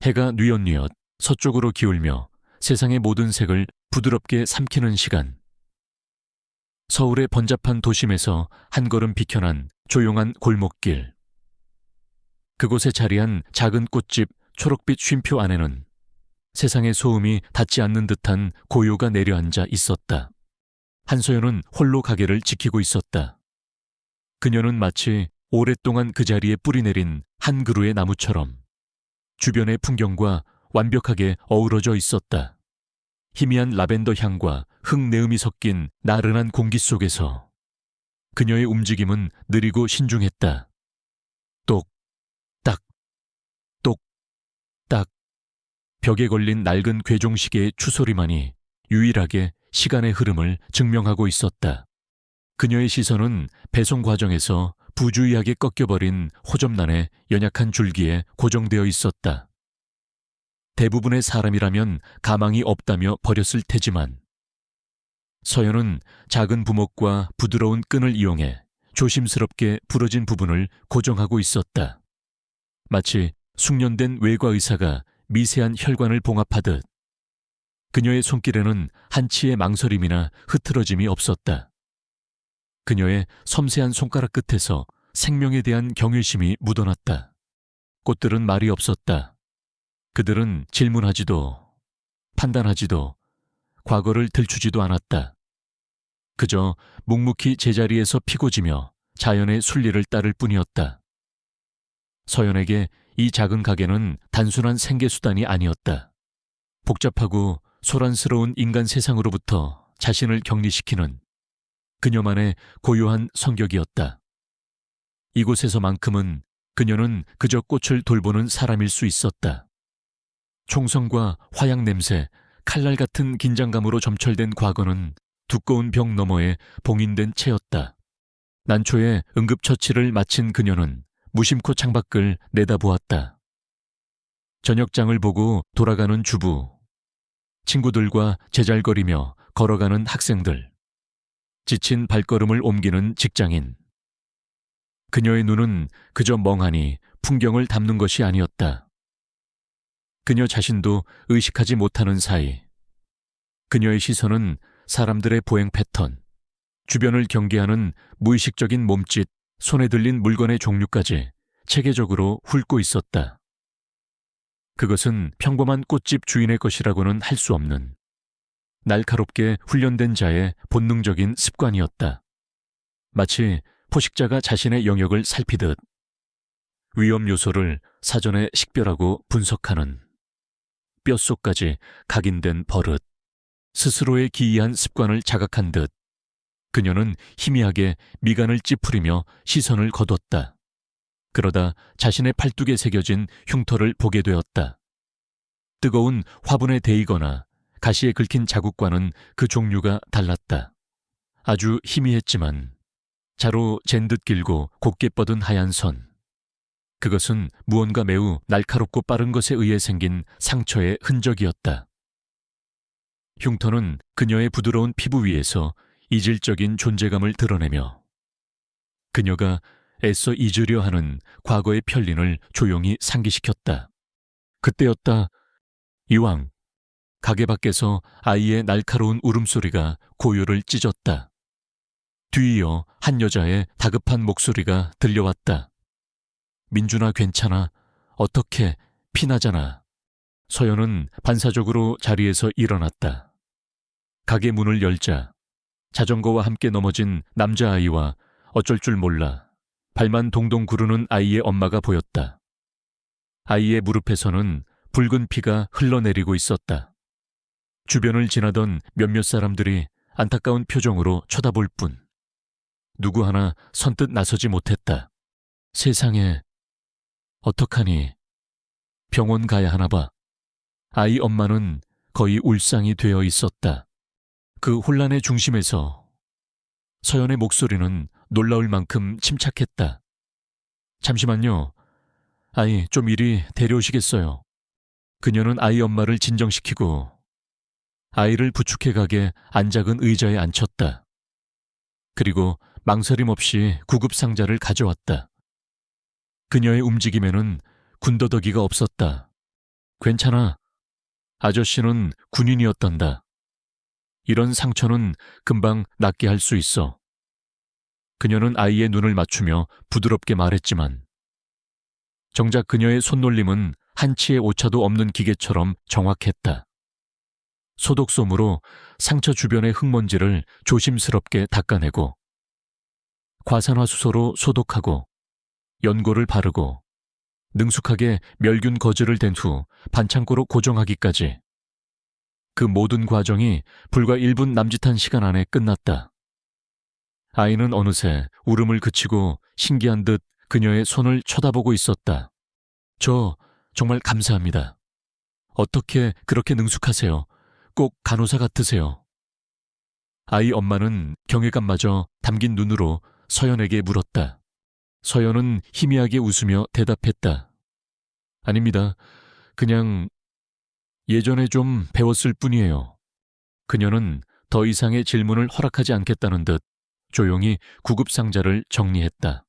해가 뉘엿뉘엿 서쪽으로 기울며 세상의 모든 색을 부드럽게 삼키는 시간. 서울의 번잡한 도심에서 한 걸음 비켜난 조용한 골목길. 그곳에 자리한 작은 꽃집 초록빛 쉼표 안에는 세상의 소음이 닿지 않는 듯한 고요가 내려앉아 있었다. 한소연은 홀로 가게를 지키고 있었다. 그녀는 마치 오랫동안 그 자리에 뿌리내린 한 그루의 나무처럼 주변의 풍경과 완벽하게 어우러져 있었다. 희미한 라벤더 향과 흙내음이 섞인 나른한 공기 속에서 그녀의 움직임은 느리고 신중했다. 똑, 딱, 똑, 딱. 벽에 걸린 낡은 괴종시계의 추소리만이 유일하게 시간의 흐름을 증명하고 있었다. 그녀의 시선은 배송 과정에서 부주의하게 꺾여버린 호접란의 연약한 줄기에 고정되어 있었다. 대부분의 사람이라면 가망이 없다며 버렸을 테지만 서연은 작은 부목과 부드러운 끈을 이용해 조심스럽게 부러진 부분을 고정하고 있었다. 마치 숙련된 외과 의사가 미세한 혈관을 봉합하듯 그녀의 손길에는 한치의 망설임이나 흐트러짐이 없었다. 그녀의 섬세한 손가락 끝에서 생명에 대한 경외심이 묻어났다. 꽃들은 말이 없었다. 그들은 질문하지도 판단하지도 과거를 들추지도 않았다. 그저 묵묵히 제자리에서 피고지며 자연의 순리를 따를 뿐이었다. 서연에게 이 작은 가게는 단순한 생계수단이 아니었다. 복잡하고 소란스러운 인간 세상으로부터 자신을 격리시키는 그녀만의 고요한 성격이었다. 이곳에서만큼은 그녀는 그저 꽃을 돌보는 사람일 수 있었다. 총성과 화약 냄새, 칼날 같은 긴장감으로 점철된 과거는 두꺼운 벽 너머에 봉인된 채였다. 난초에 응급처치를 마친 그녀는 무심코 창밖을 내다보았다. 저녁장을 보고 돌아가는 주부, 친구들과 제잘거리며 걸어가는 학생들, 지친 발걸음을 옮기는 직장인. 그녀의 눈은 그저 멍하니 풍경을 담는 것이 아니었다. 그녀 자신도 의식하지 못하는 사이 그녀의 시선은 사람들의 보행 패턴, 주변을 경계하는 무의식적인 몸짓, 손에 들린 물건의 종류까지 체계적으로 훑고 있었다. 그것은 평범한 꽃집 주인의 것이라고는 할 수 없는 날카롭게 훈련된 자의 본능적인 습관이었다. 마치 포식자가 자신의 영역을 살피듯 위험 요소를 사전에 식별하고 분석하는 뼛속까지 각인된 버릇, 스스로의 기이한 습관을 자각한 듯 그녀는 희미하게 미간을 찌푸리며 시선을 거뒀다. 그러다 자신의 팔뚝에 새겨진 흉터를 보게 되었다. 뜨거운 화분에 데이거나 가시에 긁힌 자국과는 그 종류가 달랐다. 아주 희미했지만 자로 잰 듯 길고 곱게 뻗은 하얀 선. 그것은 무언가 매우 날카롭고 빠른 것에 의해 생긴 상처의 흔적이었다. 흉터는 그녀의 부드러운 피부 위에서 이질적인 존재감을 드러내며 그녀가 애써 잊으려 하는 과거의 편린을 조용히 상기시켰다. 그때였다. 이왕 가게 밖에서 아이의 날카로운 울음소리가 고요를 찢었다. 뒤이어 한 여자의 다급한 목소리가 들려왔다. 민준아, 괜찮아. 어떻게 피나잖아. 서연은 반사적으로 자리에서 일어났다. 가게 문을 열자 자전거와 함께 넘어진 남자아이와 어쩔 줄 몰라 발만 동동 구르는 아이의 엄마가 보였다. 아이의 무릎에서는 붉은 피가 흘러내리고 있었다. 주변을 지나던 몇몇 사람들이 안타까운 표정으로 쳐다볼 뿐 누구 하나 선뜻 나서지 못했다. 세상에, 어떡하니? 병원 가야 하나 봐. 아이 엄마는 거의 울상이 되어 있었다. 그 혼란의 중심에서 서연의 목소리는 놀라울 만큼 침착했다. 잠시만요. 아이, 좀 이리 데려오시겠어요? 그녀는 아이 엄마를 진정시키고 아이를 부축해 가게 안작은 의자에 앉혔다. 그리고 망설임 없이 구급상자를 가져왔다. 그녀의 움직임에는 군더더기가 없었다. 괜찮아. 아저씨는 군인이었단다. 이런 상처는 금방 낫게 할 수 있어. 그녀는 아이의 눈을 맞추며 부드럽게 말했지만 정작 그녀의 손놀림은 한치의 오차도 없는 기계처럼 정확했다. 소독솜으로 상처 주변의 흙먼지를 조심스럽게 닦아내고 과산화수소로 소독하고 연고를 바르고 능숙하게 멸균 거즈를 댄 후 반창고로 고정하기까지 그 모든 과정이 불과 1분 남짓한 시간 안에 끝났다. 아이는 어느새 울음을 그치고 신기한 듯 그녀의 손을 쳐다보고 있었다. 저 정말 감사합니다. 어떻게 그렇게 능숙하세요? 꼭 간호사 같으세요. 아이 엄마는 경외감마저 담긴 눈으로 서연에게 물었다. 서연은 희미하게 웃으며 대답했다. 아닙니다. 그냥 예전에 좀 배웠을 뿐이에요. 그녀는 더 이상의 질문을 허락하지 않겠다는 듯 조용히 구급상자를 정리했다.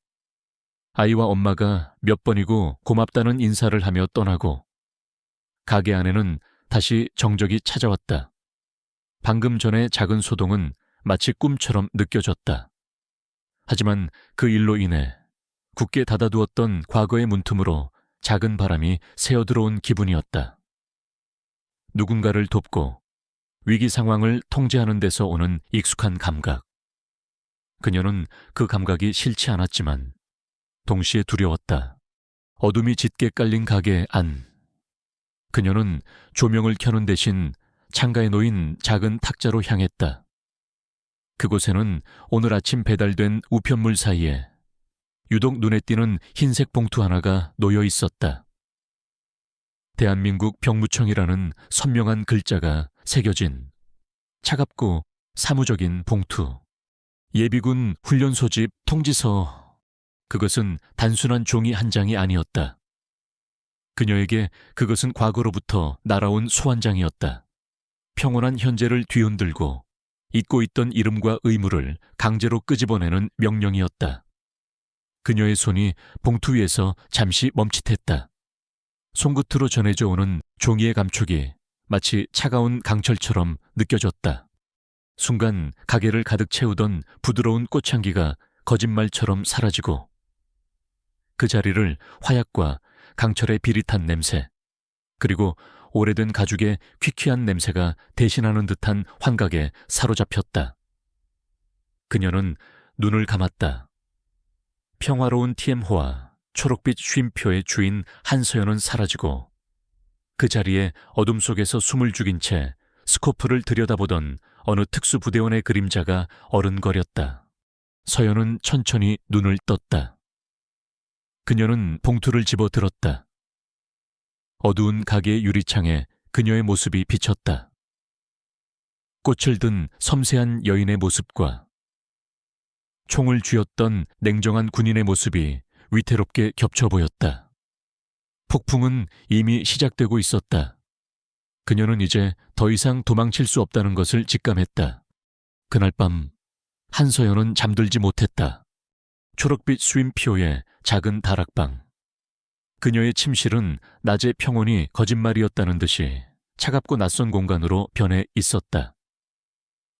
아이와 엄마가 몇 번이고 고맙다는 인사를 하며 떠나고 가게 안에는 다시 정적이 찾아왔다. 방금 전의 작은 소동은 마치 꿈처럼 느껴졌다. 하지만 그 일로 인해 굳게 닫아두었던 과거의 문틈으로 작은 바람이 새어들어온 기분이었다. 누군가를 돕고 위기 상황을 통제하는 데서 오는 익숙한 감각. 그녀는 그 감각이 싫지 않았지만 동시에 두려웠다. 어둠이 짙게 깔린 가게 안. 그녀는 조명을 켜는 대신 창가에 놓인 작은 탁자로 향했다. 그곳에는 오늘 아침 배달된 우편물 사이에 유독 눈에 띄는 흰색 봉투 하나가 놓여 있었다. 대한민국 병무청이라는 선명한 글자가 새겨진 차갑고 사무적인 봉투. 예비군 훈련 소집 통지서. 그것은 단순한 종이 한 장이 아니었다. 그녀에게 그것은 과거로부터 날아온 소환장이었다. 평온한 현재를 뒤흔들고 잊고 있던 이름과 의무를 강제로 끄집어내는 명령이었다. 그녀의 손이 봉투 위에서 잠시 멈칫했다. 손끝으로 전해져 오는 종이의 감촉이 마치 차가운 강철처럼 느껴졌다. 순간 가게를 가득 채우던 부드러운 꽃향기가 거짓말처럼 사라지고 그 자리를 화약과 강철의 비릿한 냄새, 그리고 오래된 가죽의 퀴퀴한 냄새가 대신하는 듯한 환각에 사로잡혔다. 그녀는 눈을 감았다. 평화로운 TM호와 초록빛 쉼표의 주인 한서연은 사라지고 그 자리에 어둠 속에서 숨을 죽인 채 스코프를 들여다보던 어느 특수부대원의 그림자가 어른거렸다. 서연은 천천히 눈을 떴다. 그녀는 봉투를 집어 들었다. 어두운 가게의 유리창에 그녀의 모습이 비쳤다. 꽃을 든 섬세한 여인의 모습과 총을 쥐었던 냉정한 군인의 모습이 위태롭게 겹쳐 보였다. 폭풍은 이미 시작되고 있었다. 그녀는 이제 더 이상 도망칠 수 없다는 것을 직감했다. 그날 밤 한서연은 잠들지 못했다. 초록빛 쉼표의 작은 다락방. 그녀의 침실은 낮의 평온이 거짓말이었다는 듯이 차갑고 낯선 공간으로 변해 있었다.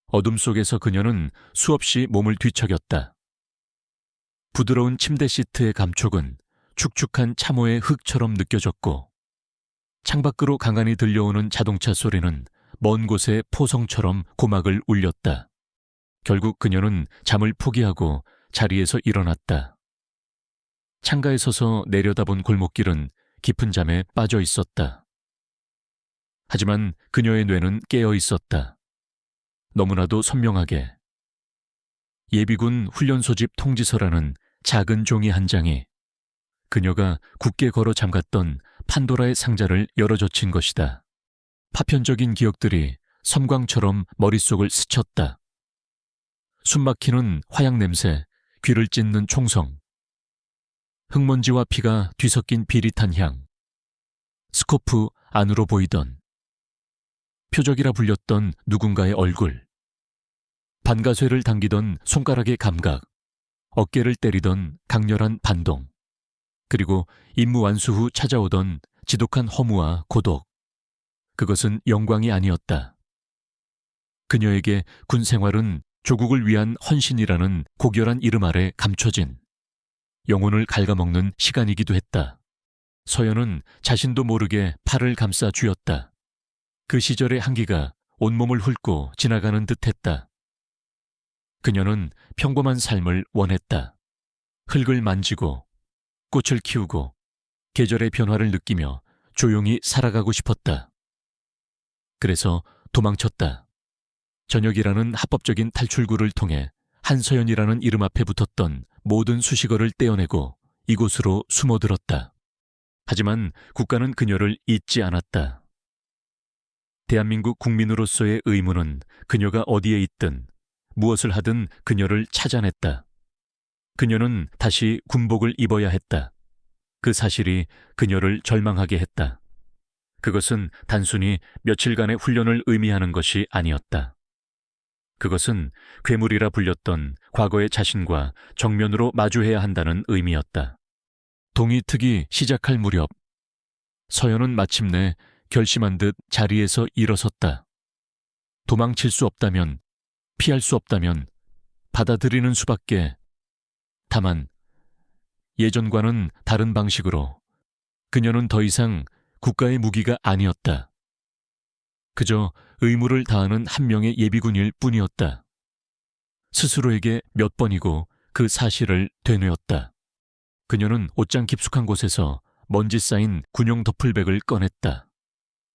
어둠 속에서 그녀는 수없이 몸을 뒤척였다. 부드러운 침대 시트의 감촉은 축축한 참호의 흙처럼 느껴졌고 창밖으로 간간히 들려오는 자동차 소리는 먼 곳의 포성처럼 고막을 울렸다. 결국 그녀는 잠을 포기하고 자리에서 일어났다. 창가에 서서 내려다본 골목길은 깊은 잠에 빠져 있었다. 하지만 그녀의 뇌는 깨어 있었다. 너무나도 선명하게. 예비군 훈련 소집 통지서라는 작은 종이 한 장이 그녀가 굳게 걸어 잠갔던 판도라의 상자를 열어젖힌 것이다. 파편적인 기억들이 섬광처럼 머릿속을 스쳤다. 숨막히는 화약 냄새, 귀를 찢는 총성, 흙먼지와 피가 뒤섞인 비릿한 향, 스코프 안으로 보이던 표적이라 불렸던 누군가의 얼굴, 반가쇠를 당기던 손가락의 감각, 어깨를 때리던 강렬한 반동, 그리고 임무 완수 후 찾아오던 지독한 허무와 고독. 그것은 영광이 아니었다. 그녀에게 군 생활은 조국을 위한 헌신이라는 고결한 이름 아래 감춰진 영혼을 갉아먹는 시간이기도 했다. 서연은 자신도 모르게 팔을 감싸 쥐었다. 그 시절의 한기가 온몸을 훑고 지나가는 듯했다. 그녀는 평범한 삶을 원했다. 흙을 만지고 꽃을 키우고 계절의 변화를 느끼며 조용히 살아가고 싶었다. 그래서 도망쳤다. 전역이라는 합법적인 탈출구를 통해 한서연이라는 이름 앞에 붙었던 모든 수식어를 떼어내고 이곳으로 숨어들었다. 하지만 국가는 그녀를 잊지 않았다. 대한민국 국민으로서의 의무는 그녀가 어디에 있든 무엇을 하든 그녀를 찾아냈다. 그녀는 다시 군복을 입어야 했다. 그 사실이 그녀를 절망하게 했다. 그것은 단순히 며칠간의 훈련을 의미하는 것이 아니었다. 그것은 괴물이라 불렸던 과거의 자신과 정면으로 마주해야 한다는 의미였다. 동이특이 시작할 무렵 서연은 마침내 결심한 듯 자리에서 일어섰다. 도망칠 수 없다면, 피할 수 없다면 받아들이는 수밖에. 다만 예전과는 다른 방식으로 그녀는 더 이상 국가의 무기가 아니었다. 그저 의무를 다하는 한 명의 예비군일 뿐이었다. 스스로에게 몇 번이고 그 사실을 되뇌었다. 그녀는 옷장 깊숙한 곳에서 먼지 쌓인 군용 더플백을 꺼냈다.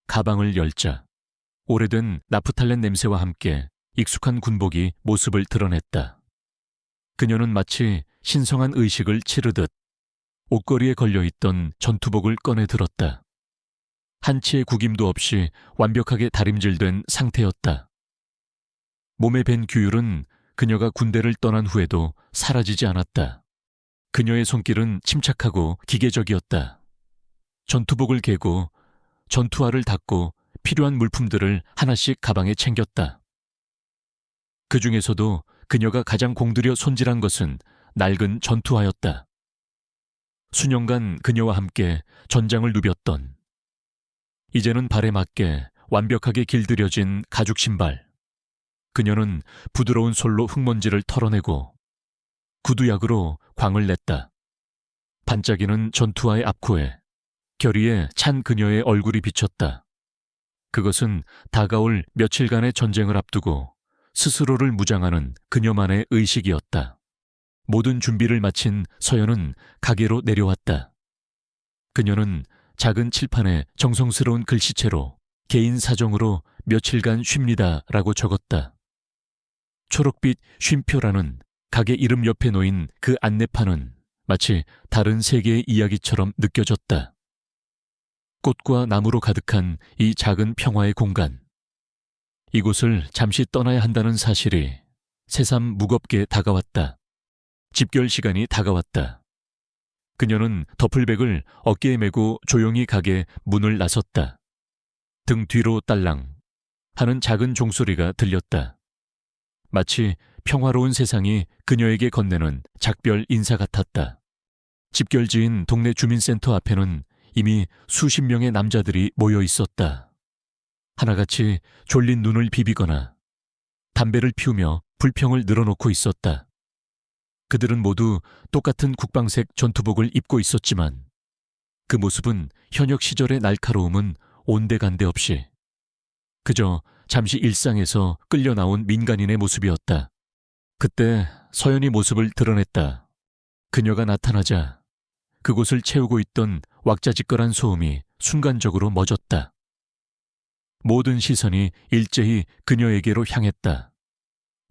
가방을 열자 오래된 나프탈렌 냄새와 함께 익숙한 군복이 모습을 드러냈다. 그녀는 마치 신성한 의식을 치르듯 옷걸이에 걸려있던 전투복을 꺼내 들었다. 한치의 구김도 없이 완벽하게 다림질된 상태였다. 몸에 밴 규율은 그녀가 군대를 떠난 후에도 사라지지 않았다. 그녀의 손길은 침착하고 기계적이었다. 전투복을 개고 전투화를 닫고 필요한 물품들을 하나씩 가방에 챙겼다. 그 중에서도 그녀가 가장 공들여 손질한 것은 낡은 전투화였다. 수년간 그녀와 함께 전장을 누볐던, 이제는 발에 맞게 완벽하게 길들여진 가죽 신발. 그녀는 부드러운 솔로 흙먼지를 털어내고 구두약으로 광을 냈다. 반짝이는 전투화의 앞코에 결의에 찬 그녀의 얼굴이 비쳤다. 그것은 다가올 며칠간의 전쟁을 앞두고 스스로를 무장하는 그녀만의 의식이었다. 모든 준비를 마친 서연은 가게로 내려왔다. 그녀는 작은 칠판에 정성스러운 글씨체로 개인 사정으로 며칠간 쉽니다 라고 적었다. 초록빛 쉼표라는 가게 이름 옆에 놓인 그 안내판은 마치 다른 세계의 이야기처럼 느껴졌다. 꽃과 나무로 가득한 이 작은 평화의 공간. 이곳을 잠시 떠나야 한다는 사실이 새삼 무겁게 다가왔다. 집결 시간이 다가왔다. 그녀는 더플백을 어깨에 메고 조용히 가게 문을 나섰다. 등 뒤로 딸랑 하는 작은 종소리가 들렸다. 마치 평화로운 세상이 그녀에게 건네는 작별 인사 같았다. 집결지인 동네 주민센터 앞에는 이미 수십 명의 남자들이 모여 있었다. 하나같이 졸린 눈을 비비거나 담배를 피우며 불평을 늘어놓고 있었다. 그들은 모두 똑같은 국방색 전투복을 입고 있었지만 그 모습은 현역 시절의 날카로움은 온데간데 없이 그저 잠시 일상에서 끌려 나온 민간인의 모습이었다. 그때 서연이 모습을 드러냈다. 그녀가 나타나자 그곳을 채우고 있던 왁자지껄한 소음이 순간적으로 멎었다. 모든 시선이 일제히 그녀에게로 향했다.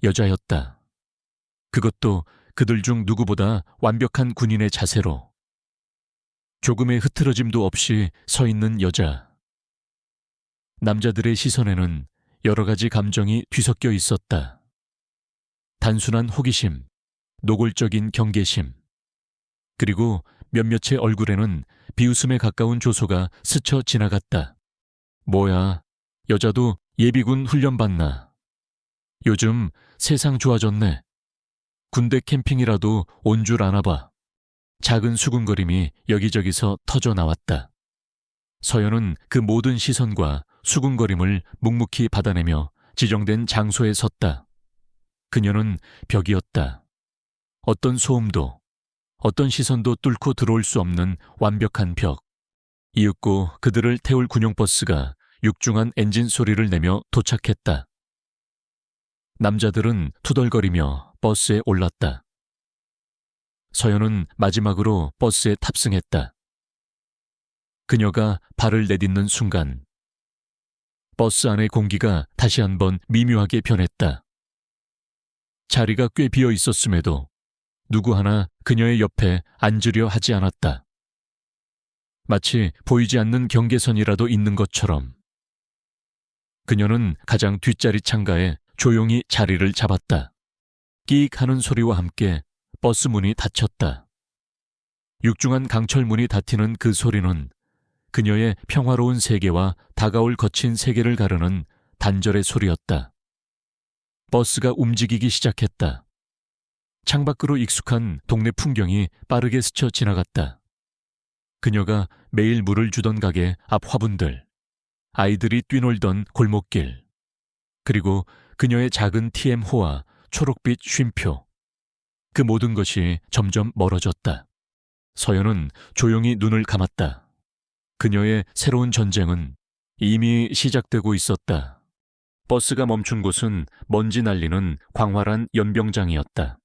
여자였다. 그것도 그들 중 누구보다 완벽한 군인의 자세로. 조금의 흐트러짐도 없이 서 있는 여자. 남자들의 시선에는 여러 가지 감정이 뒤섞여 있었다. 단순한 호기심, 노골적인 경계심, 그리고 몇몇의 얼굴에는 비웃음에 가까운 조소가 스쳐 지나갔다. 뭐야, 여자도 예비군 훈련 받나? 요즘 세상 좋아졌네. 군대 캠핑이라도 온 줄 아나 봐. 작은 수군거림이 여기저기서 터져 나왔다. 서연은 그 모든 시선과 수군거림을 묵묵히 받아내며 지정된 장소에 섰다. 그녀는 벽이었다. 어떤 소음도, 어떤 시선도 뚫고 들어올 수 없는 완벽한 벽. 이윽고 그들을 태울 군용버스가 육중한 엔진 소리를 내며 도착했다. 남자들은 투덜거리며 버스에 올랐다. 서연은 마지막으로 버스에 탑승했다. 그녀가 발을 내딛는 순간 버스 안의 공기가 다시 한번 미묘하게 변했다. 자리가 꽤 비어 있었음에도 누구 하나 그녀의 옆에 앉으려 하지 않았다. 마치 보이지 않는 경계선이라도 있는 것처럼. 그녀는 가장 뒷자리 창가에 조용히 자리를 잡았다. 끼익 하는 소리와 함께 버스 문이 닫혔다. 육중한 강철 문이 닫히는 그 소리는 그녀의 평화로운 세계와 다가올 거친 세계를 가르는 단절의 소리였다. 버스가 움직이기 시작했다. 창밖으로 익숙한 동네 풍경이 빠르게 스쳐 지나갔다. 그녀가 매일 물을 주던 가게 앞 화분들, 아이들이 뛰놀던 골목길, 그리고 그녀의 작은 TM호와 초록빛 쉼표. 그 모든 것이 점점 멀어졌다. 서연은 조용히 눈을 감았다. 그녀의 새로운 전쟁은 이미 시작되고 있었다. 버스가 멈춘 곳은 먼지 날리는 광활한 연병장이었다.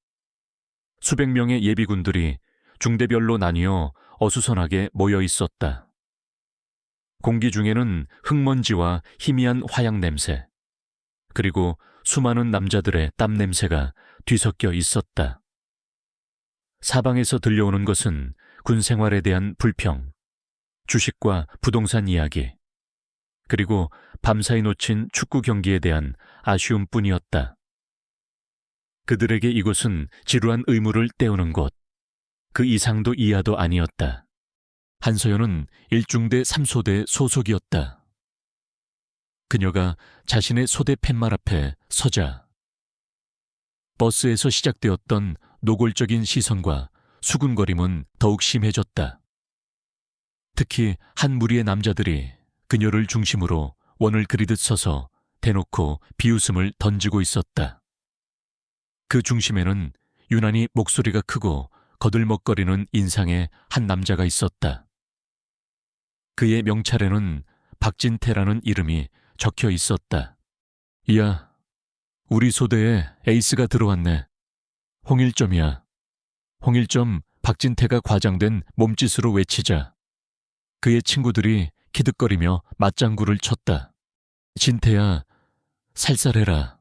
수백 명의 예비군들이 중대별로 나뉘어 어수선하게 모여 있었다. 공기 중에는 흙먼지와 희미한 화약 냄새, 그리고 수많은 남자들의 땀 냄새가 뒤섞여 있었다. 사방에서 들려오는 것은 군 생활에 대한 불평, 주식과 부동산 이야기, 그리고 밤사이 놓친 축구 경기에 대한 아쉬움뿐이었다. 그들에게 이곳은 지루한 의무를 때우는 곳, 그 이상도 이하도 아니었다. 한서연은 1중대 3소대 소속이었다. 그녀가 자신의 소대 팻말 앞에 서자 버스에서 시작되었던 노골적인 시선과 수군거림은 더욱 심해졌다. 특히 한 무리의 남자들이 그녀를 중심으로 원을 그리듯 서서 대놓고 비웃음을 던지고 있었다. 그 중심에는 유난히 목소리가 크고 거들먹거리는 인상의 한 남자가 있었다. 그의 명찰에는 박진태라는 이름이 적혀 있었다. 이야, 우리 소대에 에이스가 들어왔네. 홍일점이야. 홍일점 박진태가 과장된 몸짓으로 외치자 그의 친구들이 기득거리며 맞장구를 쳤다. 진태야, 살살해라.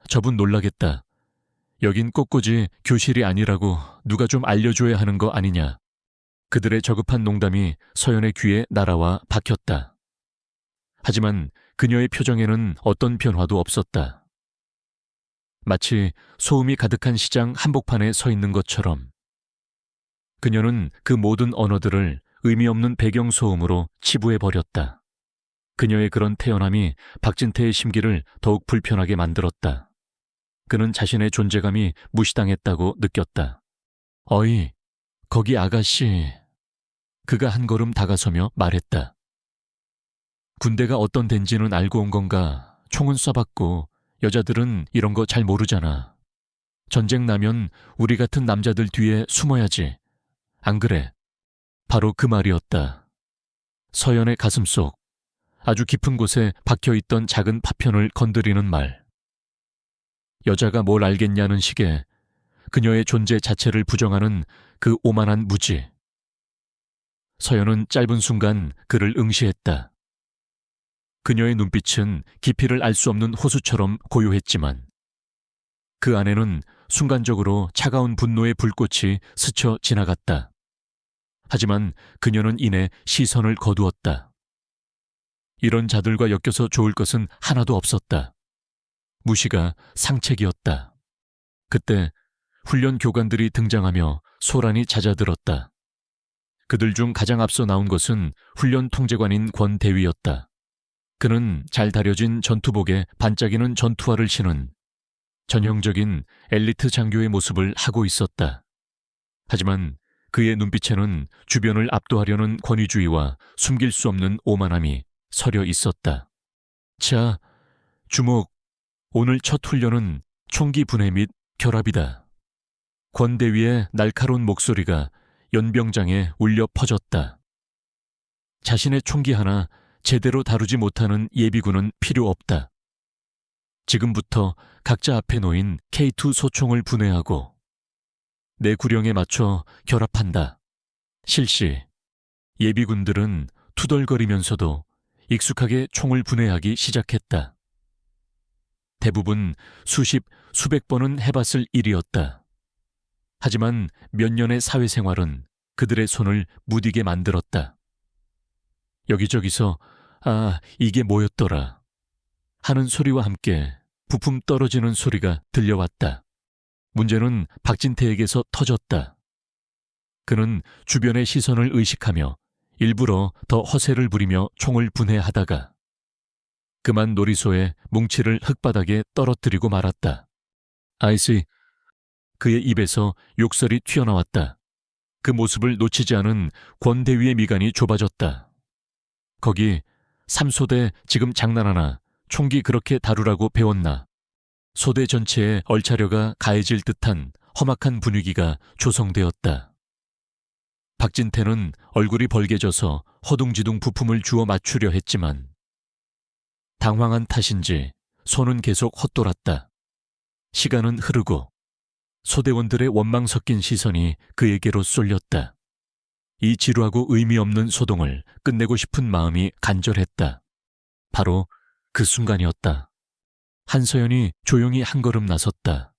저분 놀라겠다. 여긴 꽃꽂이 교실이 아니라고 누가 좀 알려줘야 하는 거 아니냐. 그들의 저급한 농담이 서연의 귀에 날아와 박혔다. 하지만 그녀의 표정에는 어떤 변화도 없었다. 마치 소음이 가득한 시장 한복판에 서 있는 것처럼. 그녀는 그 모든 언어들을 의미 없는 배경소음으로 치부해버렸다. 그녀의 그런 태연함이 박진태의 심기를 더욱 불편하게 만들었다. 그는 자신의 존재감이 무시당했다고 느꼈다. 어이, 거기 아가씨. 그가 한 걸음 다가서며 말했다. 군대가 어떤 덴지는 알고 온 건가. 총은 쏴봤고 여자들은 이런 거 잘 모르잖아. 전쟁 나면 우리 같은 남자들 뒤에 숨어야지. 안 그래? 바로 그 말이었다. 서연의 가슴속, 아주 깊은 곳에 박혀있던 작은 파편을 건드리는 말. 여자가 뭘 알겠냐는 식의 그녀의 존재 자체를 부정하는 그 오만한 무지. 서연은 짧은 순간 그를 응시했다. 그녀의 눈빛은 깊이를 알 수 없는 호수처럼 고요했지만 그 안에는 순간적으로 차가운 분노의 불꽃이 스쳐 지나갔다. 하지만 그녀는 이내 시선을 거두었다. 이런 자들과 엮여서 좋을 것은 하나도 없었다. 무시가 상책이었다. 그때 훈련 교관들이 등장하며 소란이 잦아들었다. 그들 중 가장 앞서 나온 것은 훈련 통제관인 권 대위였다. 그는 잘 다려진 전투복에 반짝이는 전투화를 신은 전형적인 엘리트 장교의 모습을 하고 있었다. 하지만 그의 눈빛에는 주변을 압도하려는 권위주의와 숨길 수 없는 오만함이 서려 있었다. 자, 주목. 오늘 첫 훈련은 총기 분해 및 결합이다. 권대위의 날카로운 목소리가 연병장에 울려 퍼졌다. 자신의 총기 하나 제대로 다루지 못하는 예비군은 필요 없다. 지금부터 각자 앞에 놓인 K2 소총을 분해하고 내 구령에 맞춰 결합한다. 실시. 예비군들은 투덜거리면서도 익숙하게 총을 분해하기 시작했다. 대부분 수십, 수백 번은 해봤을 일이었다. 하지만 몇 년의 사회생활은 그들의 손을 무디게 만들었다. 여기저기서 아, 이게 뭐였더라 하는 소리와 함께 부품 떨어지는 소리가 들려왔다. 문제는 박진태에게서 터졌다. 그는 주변의 시선을 의식하며 일부러 더 허세를 부리며 총을 분해하다가 그만 놀이소에 뭉치를 흙바닥에 떨어뜨리고 말았다. 아이씨, 그의 입에서 욕설이 튀어나왔다. 그 모습을 놓치지 않은 권대위의 미간이 좁아졌다. 거기 삼소대 지금 장난하나 총기 그렇게 다루라고 배웠나. 소대 전체에 얼차려가 가해질 듯한 험악한 분위기가 조성되었다. 박진태는 얼굴이 벌개져서 허둥지둥 부품을 주워 맞추려 했지만 당황한 탓인지 손은 계속 헛돌았다. 시간은 흐르고 소대원들의 원망 섞인 시선이 그에게로 쏠렸다. 이 지루하고 의미 없는 소동을 끝내고 싶은 마음이 간절했다. 바로 그 순간이었다. 한서연이 조용히 한 걸음 나섰다.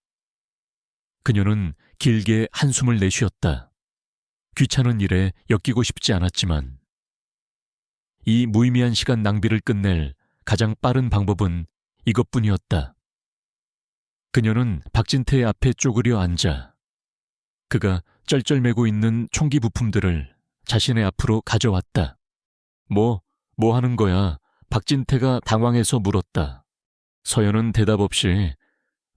그녀는 길게 한숨을 내쉬었다. 귀찮은 일에 엮이고 싶지 않았지만 이 무의미한 시간 낭비를 끝낼 가장 빠른 방법은 이것뿐이었다. 그녀는 박진태의 앞에 쪼그려 앉아 그가 쩔쩔매고 있는 총기 부품들을 자신의 앞으로 가져왔다. 뭐 하는 거야? 박진태가 당황해서 물었다. 서연은 대답 없이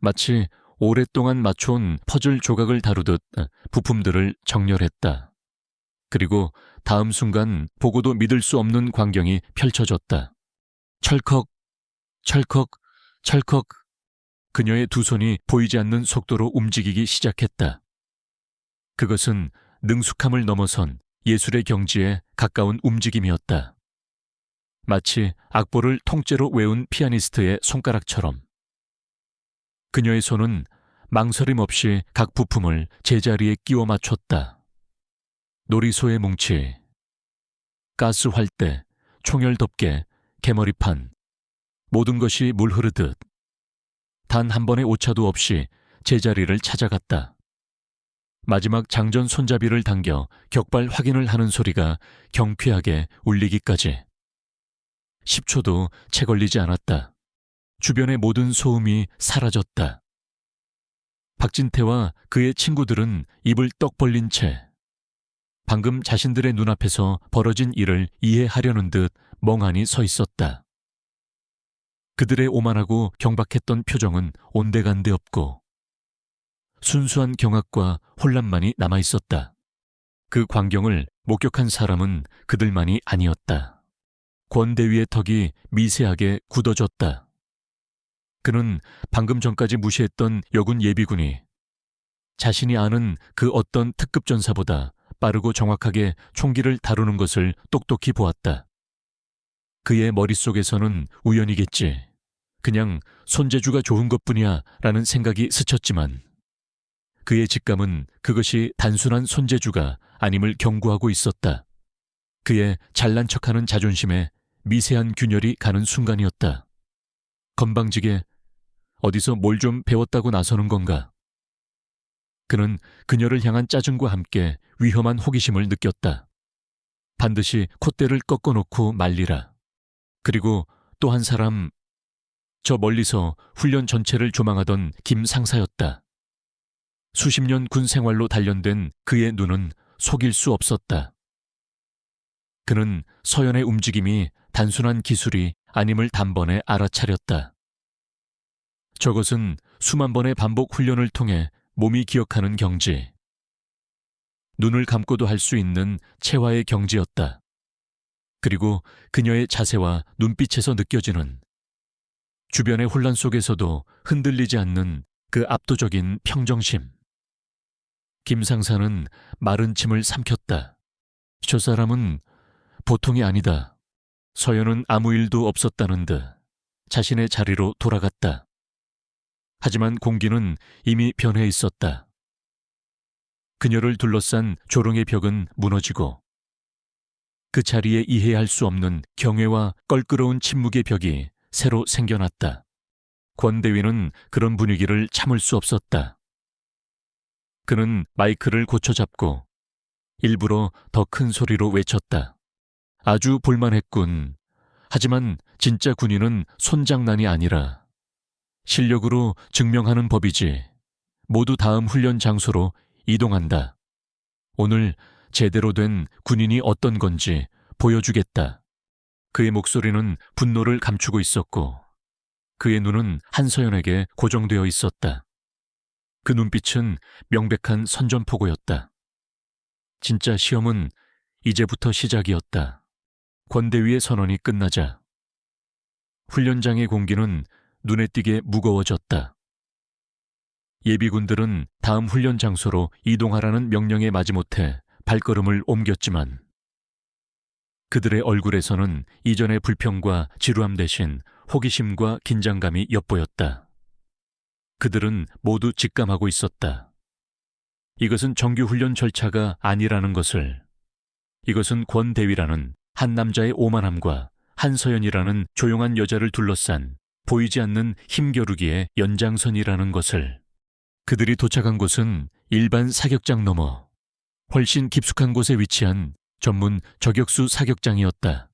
마치 오랫동안 맞춰온 퍼즐 조각을 다루듯 부품들을 정렬했다. 그리고 다음 순간 보고도 믿을 수 없는 광경이 펼쳐졌다. 철컥, 철컥, 철컥. 그녀의 두 손이 보이지 않는 속도로 움직이기 시작했다. 그것은 능숙함을 넘어선 예술의 경지에 가까운 움직임이었다. 마치 악보를 통째로 외운 피아니스트의 손가락처럼. 그녀의 손은 망설임 없이 각 부품을 제자리에 끼워 맞췄다. 놀이소의 뭉치, 가스 활대, 총열 덮개, 개머리판, 모든 것이 물 흐르듯 단 한 번의 오차도 없이 제자리를 찾아갔다. 마지막 장전 손잡이를 당겨 격발 확인을 하는 소리가 경쾌하게 울리기까지 10초도 채 걸리지 않았다. 주변의 모든 소음이 사라졌다. 박진태와 그의 친구들은 입을 떡 벌린 채 방금 자신들의 눈앞에서 벌어진 일을 이해하려는 듯 멍하니 서 있었다. 그들의 오만하고 경박했던 표정은 온데간데 없고 순수한 경악과 혼란만이 남아있었다. 그 광경을 목격한 사람은 그들만이 아니었다. 권대위의 턱이 미세하게 굳어졌다. 그는 방금 전까지 무시했던 여군 예비군이 자신이 아는 그 어떤 특급 전사보다 빠르고 정확하게 총기를 다루는 것을 똑똑히 보았다. 그의 머릿속에서는 우연이겠지. 그냥 손재주가 좋은 것뿐이야 라는 생각이 스쳤지만 그의 직감은 그것이 단순한 손재주가 아님을 경고하고 있었다. 그의 잘난 척하는 자존심에 미세한 균열이 가는 순간이었다. 건방지게 어디서 뭘 좀 배웠다고 나서는 건가? 그는 그녀를 향한 짜증과 함께 위험한 호기심을 느꼈다. 반드시 콧대를 꺾어놓고 말리라. 그리고 또 한 사람, 저 멀리서 훈련 전체를 조망하던 김 상사였다. 수십 년 군 생활로 단련된 그의 눈은 속일 수 없었다. 그는 서연의 움직임이 단순한 기술이 아님을 단번에 알아차렸다. 저것은 수만 번의 반복 훈련을 통해 몸이 기억하는 경지. 눈을 감고도 할 수 있는 체화의 경지였다. 그리고 그녀의 자세와 눈빛에서 느껴지는 주변의 혼란 속에서도 흔들리지 않는 그 압도적인 평정심. 김상사는 마른 침을 삼켰다. 저 사람은 보통이 아니다. 서연은 아무 일도 없었다는 듯 자신의 자리로 돌아갔다. 하지만 공기는 이미 변해 있었다. 그녀를 둘러싼 조롱의 벽은 무너지고 그 자리에 이해할 수 없는 경외와 껄끄러운 침묵의 벽이 새로 생겨났다. 권대위는 그런 분위기를 참을 수 없었다. 그는 마이크를 고쳐잡고 일부러 더 큰 소리로 외쳤다. 아주 볼만했군. 하지만 진짜 군인은 손장난이 아니라 실력으로 증명하는 법이지. 모두 다음 훈련 장소로 이동한다. 오늘 제대로 된 군인이 어떤 건지 보여주겠다. 그의 목소리는 분노를 감추고 있었고 그의 눈은 한서연에게 고정되어 있었다. 그 눈빛은 명백한 선전포고였다. 진짜 시험은 이제부터 시작이었다. 권대위의 선언이 끝나자 훈련장의 공기는 눈에 띄게 무거워졌다. 예비군들은 다음 훈련 장소로 이동하라는 명령에 마지못해 발걸음을 옮겼지만 그들의 얼굴에서는 이전의 불평과 지루함 대신 호기심과 긴장감이 엿보였다. 그들은 모두 직감하고 있었다. 이것은 정규 훈련 절차가 아니라는 것을, 이것은 권대위라는 한 남자의 오만함과 한서연이라는 조용한 여자를 둘러싼 보이지 않는 힘겨루기의 연장선이라는 것을. 그들이 도착한 곳은 일반 사격장 너머 훨씬 깊숙한 곳에 위치한 전문 저격수 사격장이었다.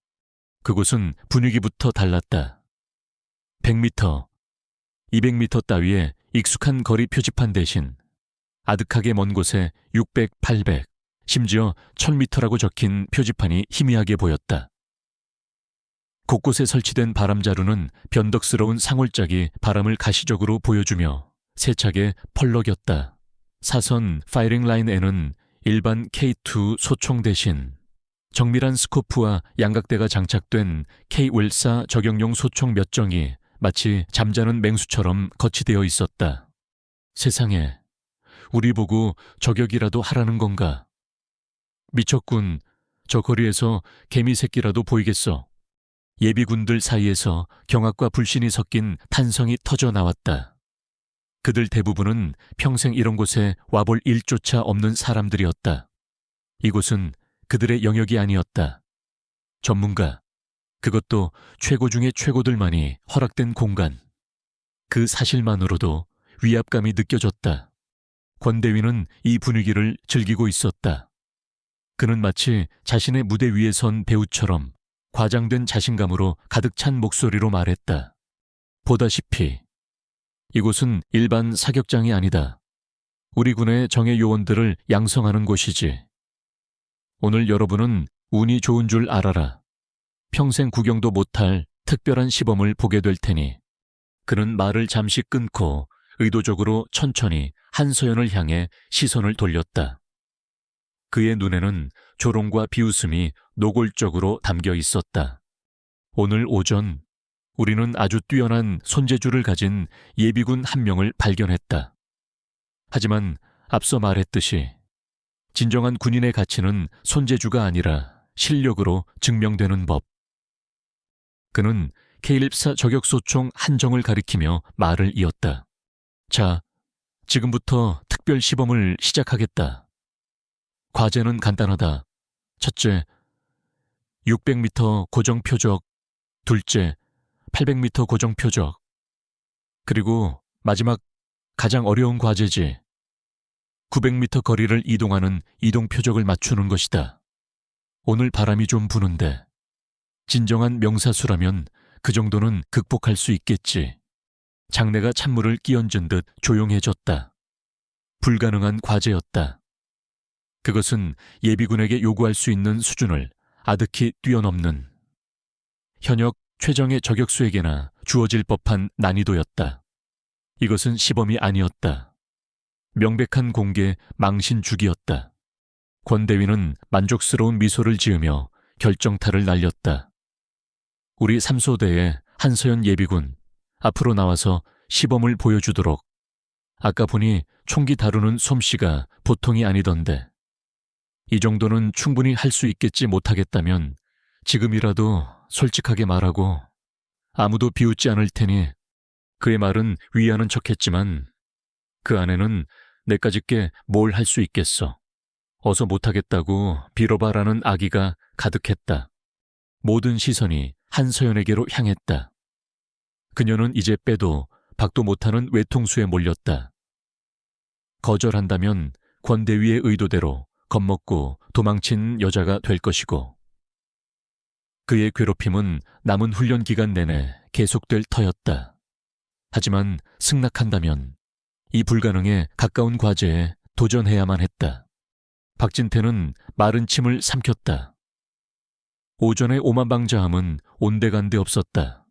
그곳은 분위기부터 달랐다. 100m, 200m 따위의 익숙한 거리 표지판 대신 아득하게 먼 곳에 600, 800, 심지어 1000m라고 적힌 표지판이 희미하게 보였다. 곳곳에 설치된 바람자루는 변덕스러운 상홀짝이 바람을 가시적으로 보여주며 세차게 펄럭였다. 사선 파이링 라인에는 일반 K2 소총 대신 정밀한 스코프와 양각대가 장착된 K14 저격용 소총 몇 정이 마치 잠자는 맹수처럼 거치되어 있었다. 세상에, 우리 보고 저격이라도 하라는 건가? 미쳤군. 저 거리에서 개미 새끼라도 보이겠어. 예비군들 사이에서 경악과 불신이 섞인 탄성이 터져 나왔다. 그들 대부분은 평생 이런 곳에 와볼 일조차 없는 사람들이었다. 이곳은 그들의 영역이 아니었다. 전문가, 그것도 최고 중의 최고들만이 허락된 공간. 그 사실만으로도 위압감이 느껴졌다. 권대위는 이 분위기를 즐기고 있었다. 그는 마치 자신의 무대 위에 선 배우처럼 과장된 자신감으로 가득 찬 목소리로 말했다. 보다시피 이곳은 일반 사격장이 아니다. 우리 군의 정예 요원들을 양성하는 곳이지. 오늘 여러분은 운이 좋은 줄 알아라. 평생 구경도 못할 특별한 시범을 보게 될 테니. 그는 말을 잠시 끊고 의도적으로 천천히 한서연을 향해 시선을 돌렸다. 그의 눈에는 조롱과 비웃음이 노골적으로 담겨 있었다. 오늘 오전 우리는 아주 뛰어난 손재주를 가진 예비군 한 명을 발견했다. 하지만 앞서 말했듯이 진정한 군인의 가치는 손재주가 아니라 실력으로 증명되는 법. 그는 K14 저격소총 한정을 가리키며 말을 이었다. 자, 지금부터 특별 시범을 시작하겠다. 과제는 간단하다. 첫째, 600m 고정 표적. 둘째, 800m 고정 표적. 그리고 마지막 가장 어려운 과제지. 900m 거리를 이동하는 이동 표적을 맞추는 것이다. 오늘 바람이 좀 부는데 진정한 명사수라면 그 정도는 극복할 수 있겠지. 장내가 찬물을 끼얹은 듯 조용해졌다. 불가능한 과제였다. 그것은 예비군에게 요구할 수 있는 수준을 아득히 뛰어넘는 현역 최정예 저격수에게나 주어질 법한 난이도였다. 이것은 시범이 아니었다. 명백한 공개 망신주기였다. 권대위는 만족스러운 미소를 지으며 결정타를 날렸다. 우리 3소대의 한서연 예비군, 앞으로 나와서 시범을 보여주도록. 아까 보니 총기 다루는 솜씨가 보통이 아니던데. 이 정도는 충분히 할 수 있겠지 못하겠다면 지금이라도 솔직하게 말하고 아무도 비웃지 않을 테니. 그의 말은 위하는 척했지만 그 안에는 내까짓게 뭘 할 수 있겠어. 어서 못하겠다고 빌어봐라는 악의가 가득했다. 모든 시선이 한서연에게로 향했다. 그녀는 이제 빼도 박도 못하는 외통수에 몰렸다. 거절한다면 권대위의 의도대로 겁먹고 도망친 여자가 될 것이고, 그의 괴롭힘은 남은 훈련 기간 내내 계속될 터였다. 하지만 승낙한다면 이 불가능에 가까운 과제에 도전해야만 했다. 박진태는 마른 침을 삼켰다. 오전의 오만방자함은 온데간데 없었다.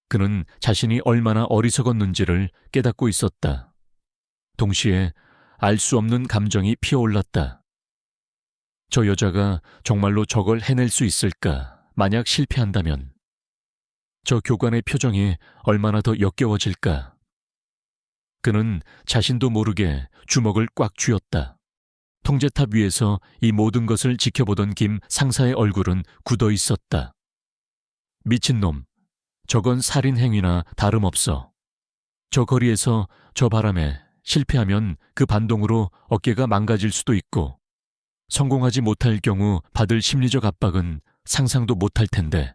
그는 자신이 얼마나 어리석었는지를 깨닫고 있었다. 동시에 알 수 없는 감정이 피어올랐다. 저 여자가 정말로 저걸 해낼 수 있을까? 만약 실패한다면 저 교관의 표정이 얼마나 더 역겨워질까? 그는 자신도 모르게 주먹을 꽉 쥐었다. 통제탑 위에서 이 모든 것을 지켜보던 김 상사의 얼굴은 굳어 있었다. 미친놈, 저건 살인 행위나 다름없어. 저 거리에서 저 바람에 실패하면 그 반동으로 어깨가 망가질 수도 있고, 성공하지 못할 경우 받을 심리적 압박은 상상도 못할 텐데.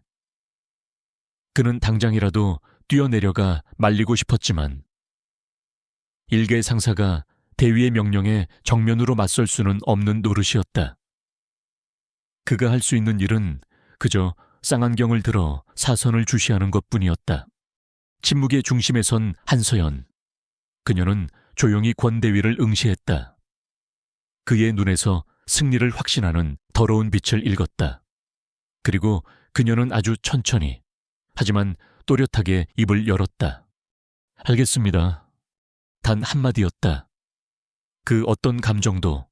그는 당장이라도 뛰어내려가 말리고 싶었지만 일개 상사가 대위의 명령에 정면으로 맞설 수는 없는 노릇이었다. 그가 할 수 있는 일은 그저 쌍안경을 들어 사선을 주시하는 것뿐이었다. 침묵의 중심에 선 한서연. 그녀는 조용히 권대위를 응시했다. 그의 눈에서 승리를 확신하는 더러운 빛을 읽었다. 그리고 그녀는 아주 천천히, 하지만 또렷하게 입을 열었다. 알겠습니다. 단 한마디였다. 그 어떤 감정도,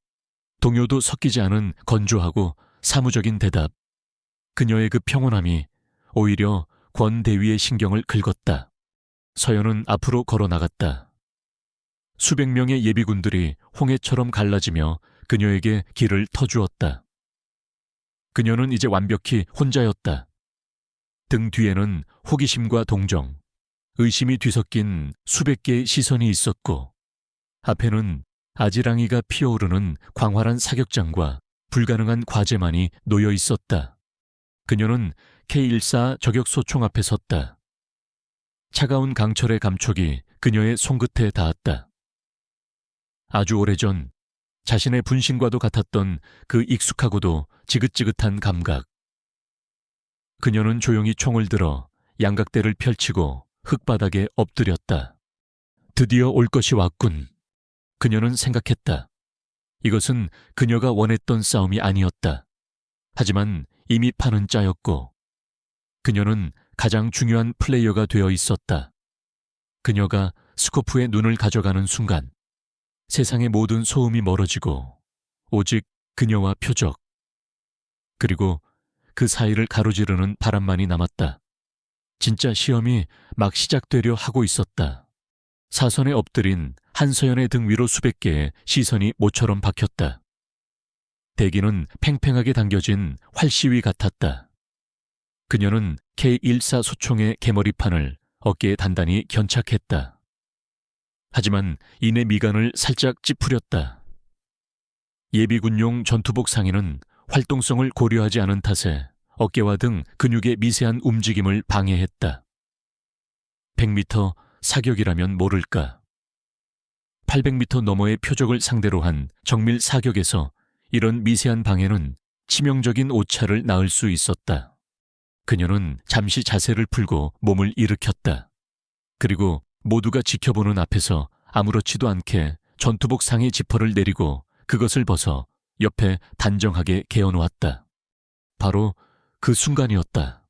동요도 섞이지 않은 건조하고 사무적인 대답. 그녀의 그 평온함이 오히려 권 대위의 신경을 긁었다. 서연은 앞으로 걸어 나갔다. 수백 명의 예비군들이 홍해처럼 갈라지며 그녀에게 길을 터주었다. 그녀는 이제 완벽히 혼자였다. 등 뒤에는 호기심과 동정, 의심이 뒤섞인 수백 개의 시선이 있었고, 앞에는 아지랑이가 피어오르는 광활한 사격장과 불가능한 과제만이 놓여 있었다. 그녀는 K14 저격소총 앞에 섰다. 차가운 강철의 감촉이 그녀의 손끝에 닿았다. 아주 오래전 자신의 분신과도 같았던 그 익숙하고도 지긋지긋한 감각. 그녀는 조용히 총을 들어 양각대를 펼치고 흙바닥에 엎드렸다. 드디어 올 것이 왔군. 그녀는 생각했다. 이것은 그녀가 원했던 싸움이 아니었다. 하지만 이미 판은 짜였고 그녀는 가장 중요한 플레이어가 되어 있었다. 그녀가 스코프의 눈을 가져가는 순간 세상의 모든 소음이 멀어지고 오직 그녀와 표적, 그리고 그 사이를 가로지르는 바람만이 남았다. 진짜 시험이 막 시작되려 하고 있었다. 사선에 엎드린 한서연의 등 위로 수백 개의 시선이 모처럼 박혔다. 대기는 팽팽하게 당겨진 활시위 같았다. 그녀는 K14 소총의 개머리판을 어깨에 단단히 견착했다. 하지만 이내 미간을 살짝 찌푸렸다. 예비군용 전투복 상의는 활동성을 고려하지 않은 탓에 어깨와 등 근육의 미세한 움직임을 방해했다. 100m 사격이라면 모를까. 800m 너머의 표적을 상대로 한 정밀 사격에서 이런 미세한 방해는 치명적인 오차를 낳을 수 있었다. 그녀는 잠시 자세를 풀고 몸을 일으켰다. 그리고 모두가 지켜보는 앞에서 아무렇지도 않게 전투복 상의 지퍼를 내리고 그것을 벗어 옆에 단정하게 개어놓았다. 바로 그 순간이었다.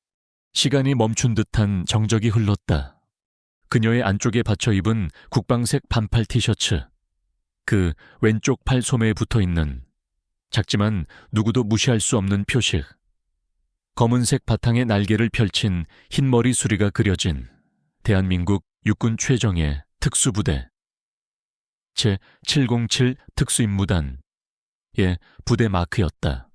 시간이 멈춘 듯한 정적이 흘렀다. 그녀의 안쪽에 받쳐 입은 국방색 반팔 티셔츠, 그 왼쪽 팔 소매에 붙어있는 작지만 누구도 무시할 수 없는 표식, 검은색 바탕에 날개를 펼친 흰 머리 수리가 그려진 대한민국 육군 최정예 특수부대 제707 특수임무단의 부대 마크였다.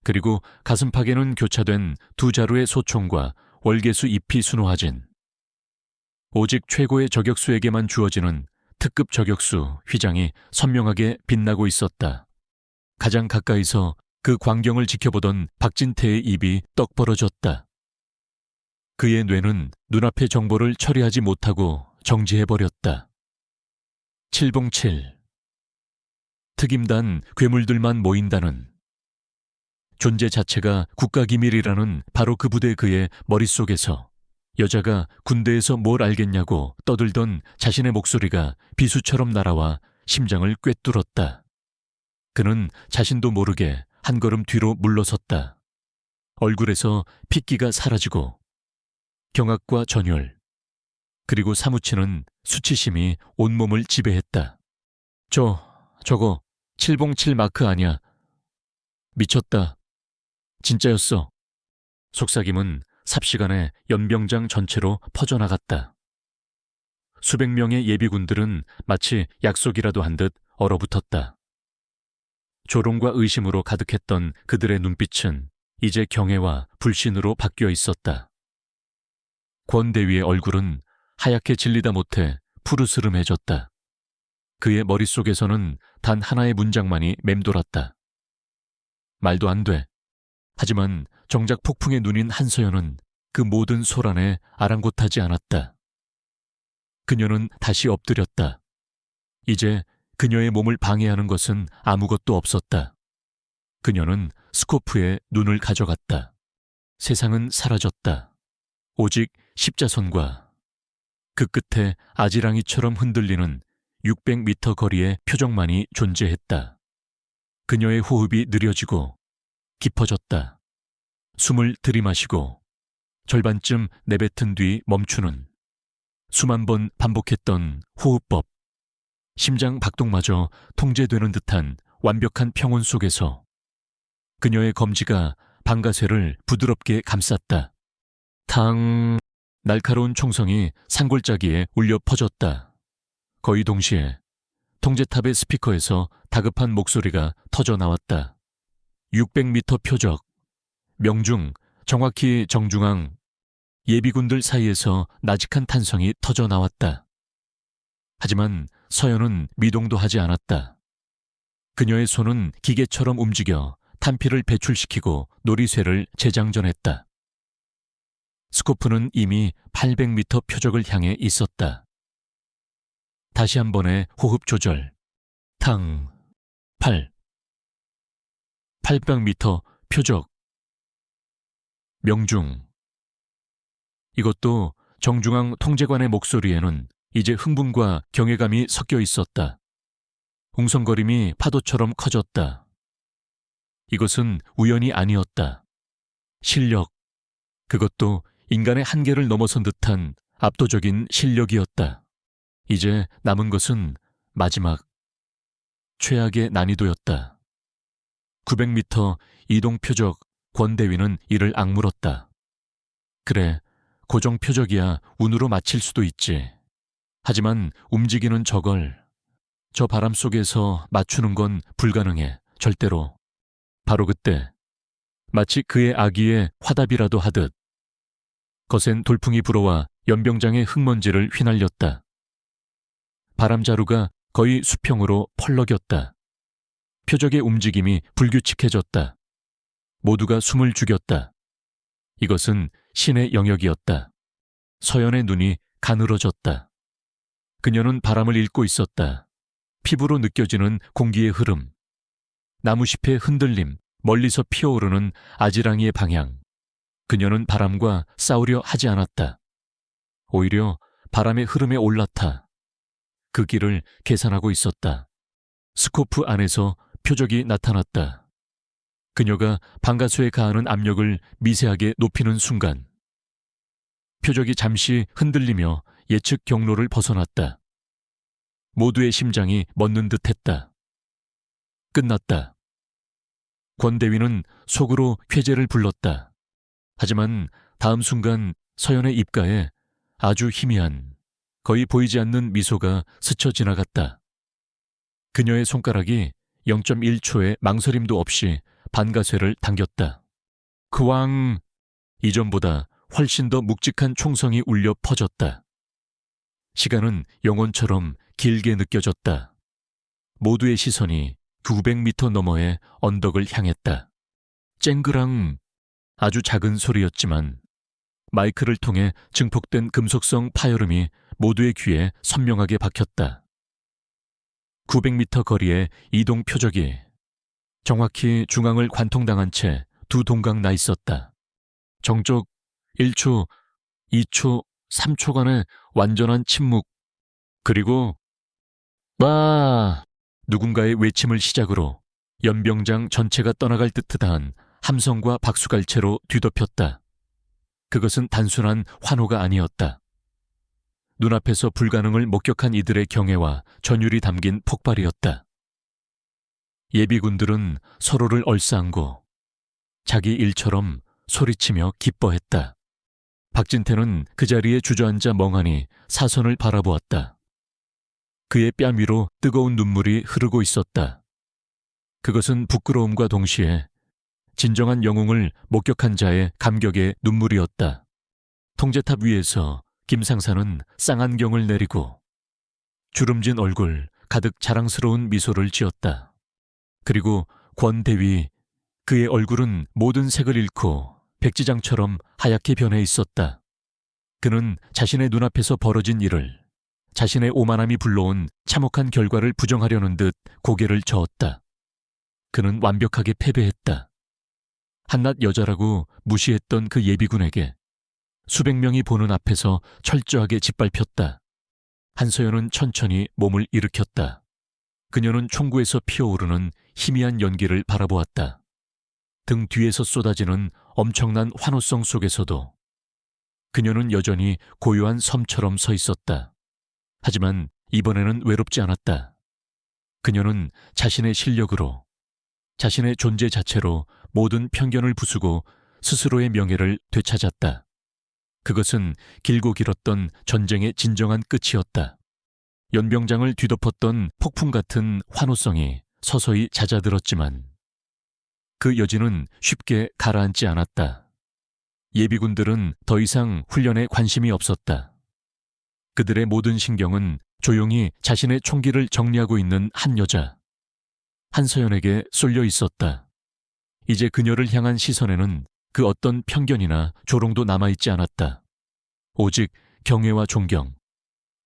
그리고 가슴팍에는 교차된 2자루의 소총과 월계수 잎이 수놓아진 오직 최고의 저격수에게만 주어지는 특급 저격수 휘장이 선명하게 빛나고 있었다. 가장 가까이서 그 광경을 지켜보던 박진태의 입이 떡 벌어졌다. 그의 뇌는 눈앞의 정보를 처리하지 못하고 정지해버렸다. 707 특임단 괴물들만 모인다는 존재 자체가 국가기밀이라는 바로 그 부대 그의 머릿속에서 여자가 군대에서 뭘 알겠냐고 떠들던 자신의 목소리가 비수처럼 날아와 심장을 꿰뚫었다. 그는 자신도 모르게 한 걸음 뒤로 물러섰다. 얼굴에서 핏기가 사라지고 경악과 전율, 그리고 사무치는 수치심이 온몸을 지배했다. 저거 707 마크 아냐. 미쳤다. 진짜였어. 속삭임은 삽시간에 연병장 전체로 퍼져나갔다. 수백 명의 예비군들은 마치 약속이라도 한 듯 얼어붙었다. 조롱과 의심으로 가득했던 그들의 눈빛은 이제 경애와 불신으로 바뀌어 있었다. 권 대위의 얼굴은 하얗게 질리다 못해 푸르스름해졌다. 그의 머릿속에서는 단 하나의 문장만이 맴돌았다. 말도 안 돼. 하지만 정작 폭풍의 눈인 한서연은 그 모든 소란에 아랑곳하지 않았다. 그녀는 다시 엎드렸다. 이제 그녀의 몸을 방해하는 것은 아무것도 없었다. 그녀는 스코프에 눈을 가져갔다. 세상은 사라졌다. 오직 십자선과 그 끝에 아지랑이처럼 흔들리는 600m 거리의 표적만이 존재했다. 그녀의 호흡이 느려지고 깊어졌다. 숨을 들이마시고 절반쯤 내뱉은 뒤 멈추는 수만 번 반복했던 호흡법. 심장 박동마저 통제되는 듯한 완벽한 평온 속에서 그녀의 검지가 방가쇠를 부드럽게 감쌌다. 탕! 날카로운 총성이 산골짜기에 울려 퍼졌다. 거의 동시에 통제탑의 스피커에서 다급한 목소리가 터져 나왔다. 600m 표적. 명중, 정확히 정중앙. 예비군들 사이에서 나직한 탄성이 터져 나왔다. 하지만 서연은 미동도 하지 않았다. 그녀의 손은 기계처럼 움직여 탄피를 배출시키고 놀이쇠를 재장전했다. 스코프는 이미 800m 표적을 향해 있었다. 다시 한 번의 호흡 조절. 탕, 800m 표적. 명중. 이것도 정중앙 통제관의 목소리에는 이제 흥분과 경외감이 섞여 있었다. 웅성거림이 파도처럼 커졌다. 이것은 우연이 아니었다. 실력. 그것도 인간의 한계를 넘어선 듯한 압도적인 실력이었다. 이제 남은 것은 마지막, 최악의 난이도였다. 900m 이동 표적. 권 대위는 이를 악물었다. 그래, 고정 표적이야 운으로 맞힐 수도 있지. 하지만 움직이는 저걸, 저 바람 속에서 맞추는 건 불가능해. 절대로. 바로 그때 마치 그의 아기의 화답이라도 하듯 거센 돌풍이 불어와 연병장의 흙먼지를 휘날렸다. 바람자루가 거의 수평으로 펄럭였다. 표적의 움직임이 불규칙해졌다. 모두가 숨을 죽였다. 이것은 신의 영역이었다. 서연의 눈이 가늘어졌다. 그녀는 바람을 읽고 있었다. 피부로 느껴지는 공기의 흐름, 나무잎의 흔들림, 멀리서 피어오르는 아지랑이의 방향. 그녀는 바람과 싸우려 하지 않았다. 오히려 바람의 흐름에 올라타 그 길을 계산하고 있었다. 스코프 안에서 표적이 나타났다. 그녀가 방가쇠에 가하는 압력을 미세하게 높이는 순간 표적이 잠시 흔들리며 예측 경로를 벗어났다. 모두의 심장이 멎는 듯했다. 끝났다. 권 대위는 속으로 쾌재를 불렀다. 하지만 다음 순간 서연의 입가에 아주 희미한, 거의 보이지 않는 미소가 스쳐 지나갔다. 그녀의 손가락이 0.1초의 망설임도 없이 반가쇠를 당겼다. 크왕! 이전보다 훨씬 더 묵직한 총성이 울려 퍼졌다. 시간은 영혼처럼 길게 느껴졌다. 모두의 시선이 900m 너머의 언덕을 향했다. 쨍그랑! 아주 작은 소리였지만 마이크를 통해 증폭된 금속성 파열음이 모두의 귀에 선명하게 박혔다. 900m 거리의 이동 표적이 정확히 중앙을 관통당한 채 두 동강 나 있었다. 정적 1초, 2초, 3초간의 완전한 침묵. 그리고 누군가의 외침을 시작으로 연병장 전체가 떠나갈 듯한 함성과 박수갈채로 뒤덮였다. 그것은 단순한 환호가 아니었다. 눈앞에서 불가능을 목격한 이들의 경애와 전율이 담긴 폭발이었다. 예비군들은 서로를 얼싸안고 자기 일처럼 소리치며 기뻐했다. 박진태는 그 자리에 주저앉아 멍하니 사선을 바라보았다. 그의 뺨 위로 뜨거운 눈물이 흐르고 있었다. 그것은 부끄러움과 동시에 진정한 영웅을 목격한 자의 감격의 눈물이었다. 통제탑 위에서 김 상사는 쌍안경을 내리고 주름진 얼굴 가득 자랑스러운 미소를 지었다. 그리고 권 대위, 그의 얼굴은 모든 색을 잃고 백지장처럼 하얗게 변해 있었다. 그는 자신의 눈앞에서 벌어진 일을, 자신의 오만함이 불러온 참혹한 결과를 부정하려는 듯 고개를 저었다. 그는 완벽하게 패배했다. 한낱 여자라고 무시했던 그 예비군에게 수백 명이 보는 앞에서 철저하게 짓밟혔다. 한서연은 천천히 몸을 일으켰다. 그녀는 총구에서 피어오르는 희미한 연기를 바라보았다. 등 뒤에서 쏟아지는 엄청난 환호성 속에서도 그녀는 여전히 고요한 섬처럼 서 있었다. 하지만 이번에는 외롭지 않았다. 그녀는 자신의 실력으로, 자신의 존재 자체로 모든 편견을 부수고 스스로의 명예를 되찾았다. 그것은 길고 길었던 전쟁의 진정한 끝이었다. 연병장을 뒤덮었던 폭풍 같은 환호성이 서서히 잦아들었지만 그 여진은 쉽게 가라앉지 않았다. 예비군들은 더 이상 훈련에 관심이 없었다. 그들의 모든 신경은 조용히 자신의 총기를 정리하고 있는 한 여자, 한서연에게 쏠려 있었다. 이제 그녀를 향한 시선에는 그 어떤 편견이나 조롱도 남아있지 않았다. 오직 경애와 존경,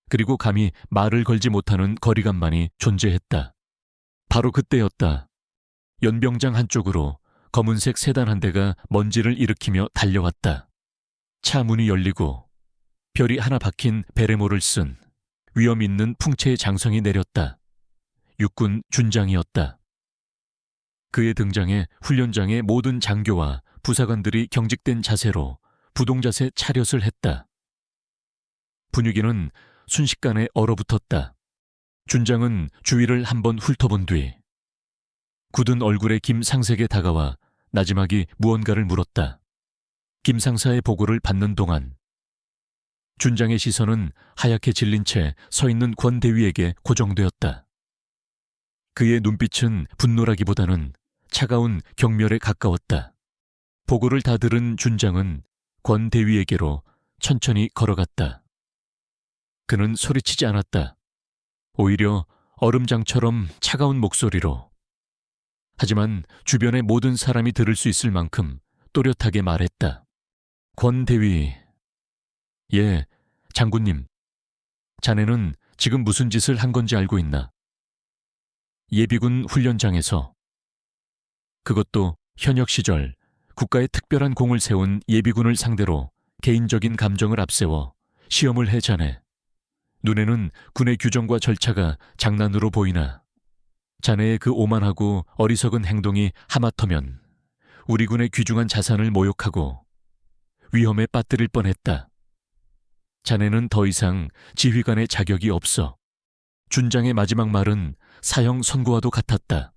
그리고 감히 말을 걸지 못하는 거리감만이 존재했다. 바로 그때였다. 연병장 한쪽으로 검은색 세단 한 대가 먼지를 일으키며 달려왔다. 차 문이 열리고 별이 하나 박힌 베레모를 쓴 위험 있는 풍채의 장성이 내렸다. 육군 준장이었다. 그의 등장에 훈련장의 모든 장교와 부사관들이 경직된 자세로 부동자세 차렷을 했다. 분위기는 순식간에 얼어붙었다. 준장은 주위를 한번 훑어본 뒤 굳은 얼굴의 김 상색에 다가와 나지막이 무언가를 물었다. 김 상사의 보고를 받는 동안 준장의 시선은 하얗게 질린 채 서 있는 권 대위에게 고정되었다. 그의 눈빛은 분노라기보다는 차가운 경멸에 가까웠다. 보고를 다 들은 준장은 권 대위에게로 천천히 걸어갔다. 그는 소리치지 않았다. 오히려 얼음장처럼 차가운 목소리로, 하지만 주변의 모든 사람이 들을 수 있을 만큼 또렷하게 말했다. 권 대위, 예, 장군님. 자네는 지금 무슨 짓을 한 건지 알고 있나? 예비군 훈련장에서, 그것도 현역 시절 국가의 특별한 공을 세운 예비군을 상대로 개인적인 감정을 앞세워 시험을 해 자네. 눈에는 군의 규정과 절차가 장난으로 보이나 자네의 그 오만하고 어리석은 행동이 하마터면 우리 군의 귀중한 자산을 모욕하고 위험에 빠뜨릴 뻔했다. 자네는 더 이상 지휘관의 자격이 없어. 준장의 마지막 말은 사형 선고와도 같았다.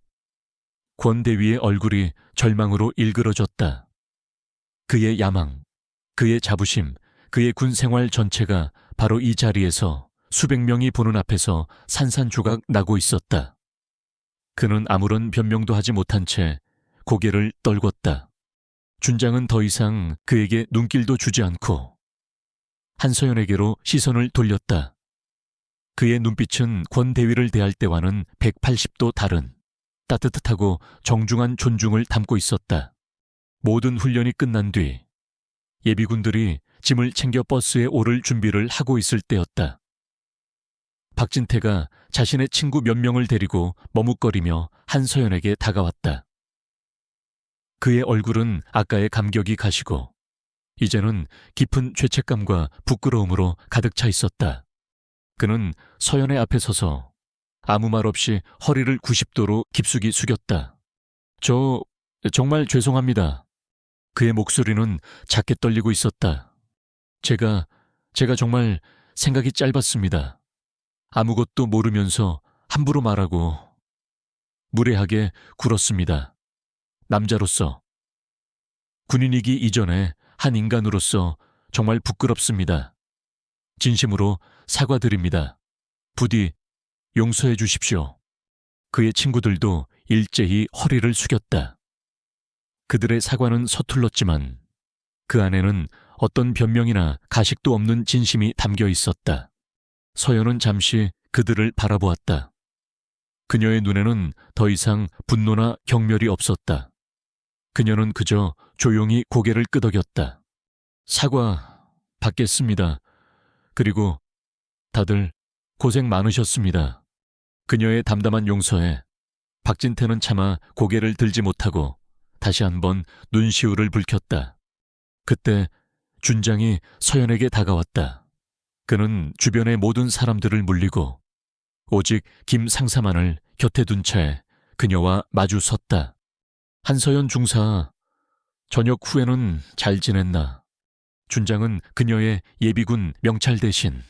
권 대위의 얼굴이 절망으로 일그러졌다. 그의 야망, 그의 자부심, 그의 군 생활 전체가 바로 이 자리에서 수백 명이 보는 앞에서 산산조각 나고 있었다. 그는 아무런 변명도 하지 못한 채 고개를 떨궜다. 준장은 더 이상 그에게 눈길도 주지 않고 한서연에게로 시선을 돌렸다. 그의 눈빛은 권 대위를 대할 때와는 180도 다른 따뜻하고 정중한 존중을 담고 있었다. 모든 훈련이 끝난 뒤 예비군들이 짐을 챙겨 버스에 오를 준비를 하고 있을 때였다. 박진태가 자신의 친구 몇 명을 데리고 머뭇거리며 한서연에게 다가왔다. 그의 얼굴은 아까의 감격이 가시고 이제는 깊은 죄책감과 부끄러움으로 가득 차 있었다. 그는 서연의 앞에 서서 아무 말 없이 허리를 90도로 깊숙이 숙였다. 정말 죄송합니다. 그의 목소리는 작게 떨리고 있었다. 제가 정말 생각이 짧았습니다. 아무것도 모르면서 함부로 말하고 무례하게 굴었습니다. 남자로서, 군인이기 이전에 한 인간으로서 정말 부끄럽습니다. 진심으로 사과드립니다. 부디 용서해 주십시오. 그의 친구들도 일제히 허리를 숙였다. 그들의 사과는 서툴렀지만 그 안에는 어떤 변명이나 가식도 없는 진심이 담겨 있었다. 서연은 잠시 그들을 바라보았다. 그녀의 눈에는 더 이상 분노나 경멸이 없었다. 그녀는 그저 조용히 고개를 끄덕였다. 사과 받겠습니다. 그리고 다들 고생 많으셨습니다. 그녀의 담담한 용서에 박진태는 차마 고개를 들지 못하고 다시 한번 눈시울을 붉혔다. 그때 준장이 서연에게 다가왔다. 그는 주변의 모든 사람들을 물리고 오직 김 상사만을 곁에 둔 채 그녀와 마주 섰다. 한서연 중사, 저녁 후에는 잘 지냈나? 준장은 그녀의 예비군 명찰 대신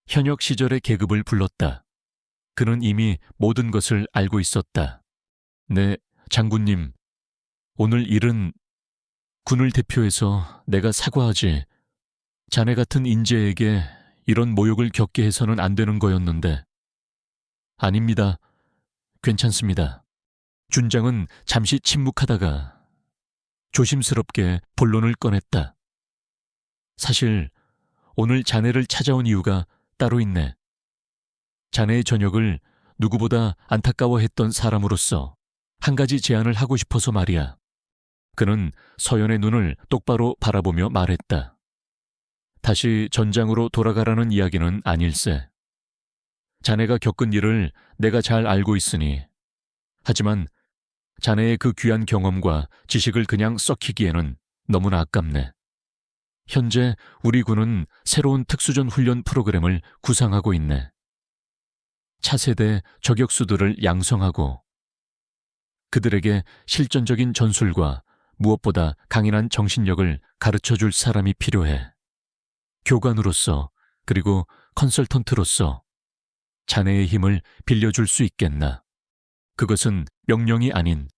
현역 시절의 계급을 불렀다. 그는 이미 모든 것을 알고 있었다. 네, 장군님. 오늘 일은 군을 대표해서 내가 사과하지. 자네 같은 인재에게 이런 모욕을 겪게 해서는 안 되는 거였는데. 아닙니다. 괜찮습니다. 준장은 잠시 침묵하다가 조심스럽게 본론을 꺼냈다. 사실 오늘 자네를 찾아온 이유가 따로 있네. 자네의 저녁을 누구보다 안타까워했던 사람으로서 한 가지 제안을 하고 싶어서 말이야. 그는 서연의 눈을 똑바로 바라보며 말했다. 다시 전장으로 돌아가라는 이야기는 아닐세. 자네가 겪은 일을 내가 잘 알고 있으니. 하지만 자네의 그 귀한 경험과 지식을 그냥 썩히기에는 너무나 아깝네. 현재 우리 군은 새로운 특수전 훈련 프로그램을 구상하고 있네. 차세대 저격수들을 양성하고 그들에게 실전적인 전술과 무엇보다 강인한 정신력을 가르쳐줄 사람이 필요해. 교관으로서 그리고 컨설턴트로서 자네의 힘을 빌려줄 수 있겠나. 그것은 명령이 아닌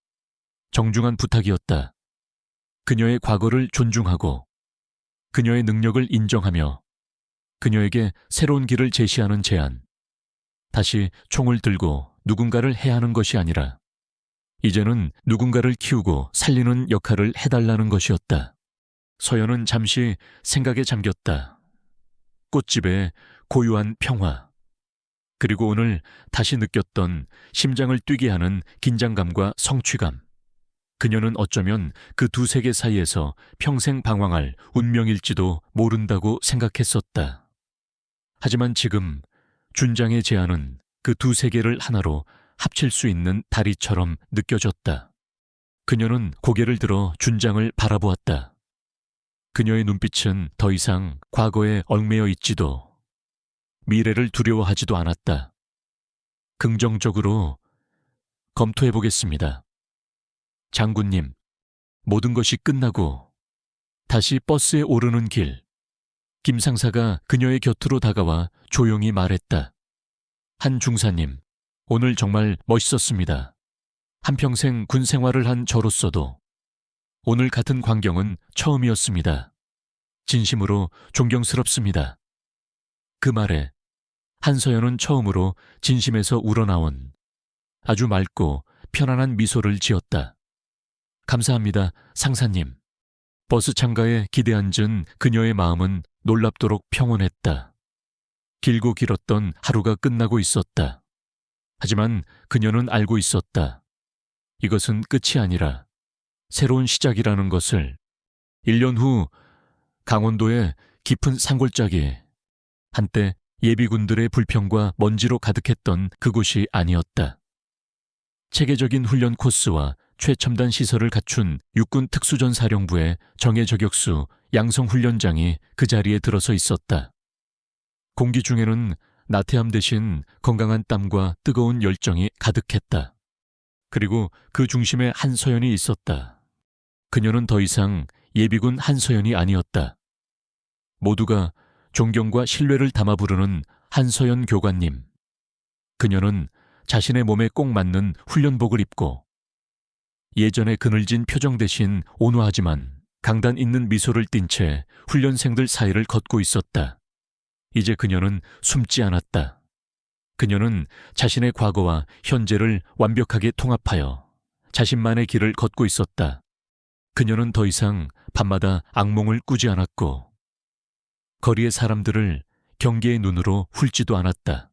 정중한 부탁이었다. 그녀의 과거를 존중하고 그녀의 능력을 인정하며 그녀에게 새로운 길을 제시하는 제안. 다시 총을 들고 누군가를 해야 하는 것이 아니라 이제는 누군가를 키우고 살리는 역할을 해달라는 것이었다. 서연은 잠시 생각에 잠겼다. 꽃집의 고요한 평화, 그리고 오늘 다시 느꼈던 심장을 뛰게 하는 긴장감과 성취감. 그녀는 어쩌면 그 두 세계 사이에서 평생 방황할 운명일지도 모른다고 생각했었다. 하지만 지금 준장의 제안은 그 두 세계를 하나로 합칠 수 있는 다리처럼 느껴졌다. 그녀는 고개를 들어 준장을 바라보았다. 그녀의 눈빛은 더 이상 과거에 얽매여 있지도 미래를 두려워하지도 않았다. 긍정적으로 검토해보겠습니다. 장군님, 모든 것이 끝나고 다시 버스에 오르는 길, 김 상사가 그녀의 곁으로 다가와 조용히 말했다. 한 중사님, 오늘 정말 멋있었습니다. 한평생 군 생활을 한 저로서도 오늘 같은 광경은 처음이었습니다. 진심으로 존경스럽습니다. 그 말에 한서연은 처음으로 진심에서 우러나온 아주 맑고 편안한 미소를 지었다. 감사합니다, 상사님. 버스 창가에 기대 앉은 그녀의 마음은 놀랍도록 평온했다. 길고 길었던 하루가 끝나고 있었다. 하지만 그녀는 알고 있었다. 이것은 끝이 아니라 새로운 시작이라는 것을. 1년 후 강원도의 깊은 산골짜기, 한때 예비군들의 불평과 먼지로 가득했던 그곳이 아니었다. 체계적인 훈련 코스와 최첨단 시설을 갖춘 육군 특수전사령부의 정예 저격수 양성훈련장이 그 자리에 들어서 있었다. 공기 중에는 나태함 대신 건강한 땀과 뜨거운 열정이 가득했다. 그리고 그 중심에 한서연이 있었다. 그녀는 더 이상 예비군 한서연이 아니었다. 모두가 존경과 신뢰를 담아 부르는 한서연 교관님. 그녀는 자신의 몸에 꼭 맞는 훈련복을 입고 예전의 그늘진 표정 대신 온화하지만 강단 있는 미소를 띤 채 훈련생들 사이를 걷고 있었다. 이제 그녀는 숨지 않았다. 그녀는 자신의 과거와 현재를 완벽하게 통합하여 자신만의 길을 걷고 있었다. 그녀는 더 이상 밤마다 악몽을 꾸지 않았고 거리의 사람들을 경계의 눈으로 훑지도 않았다.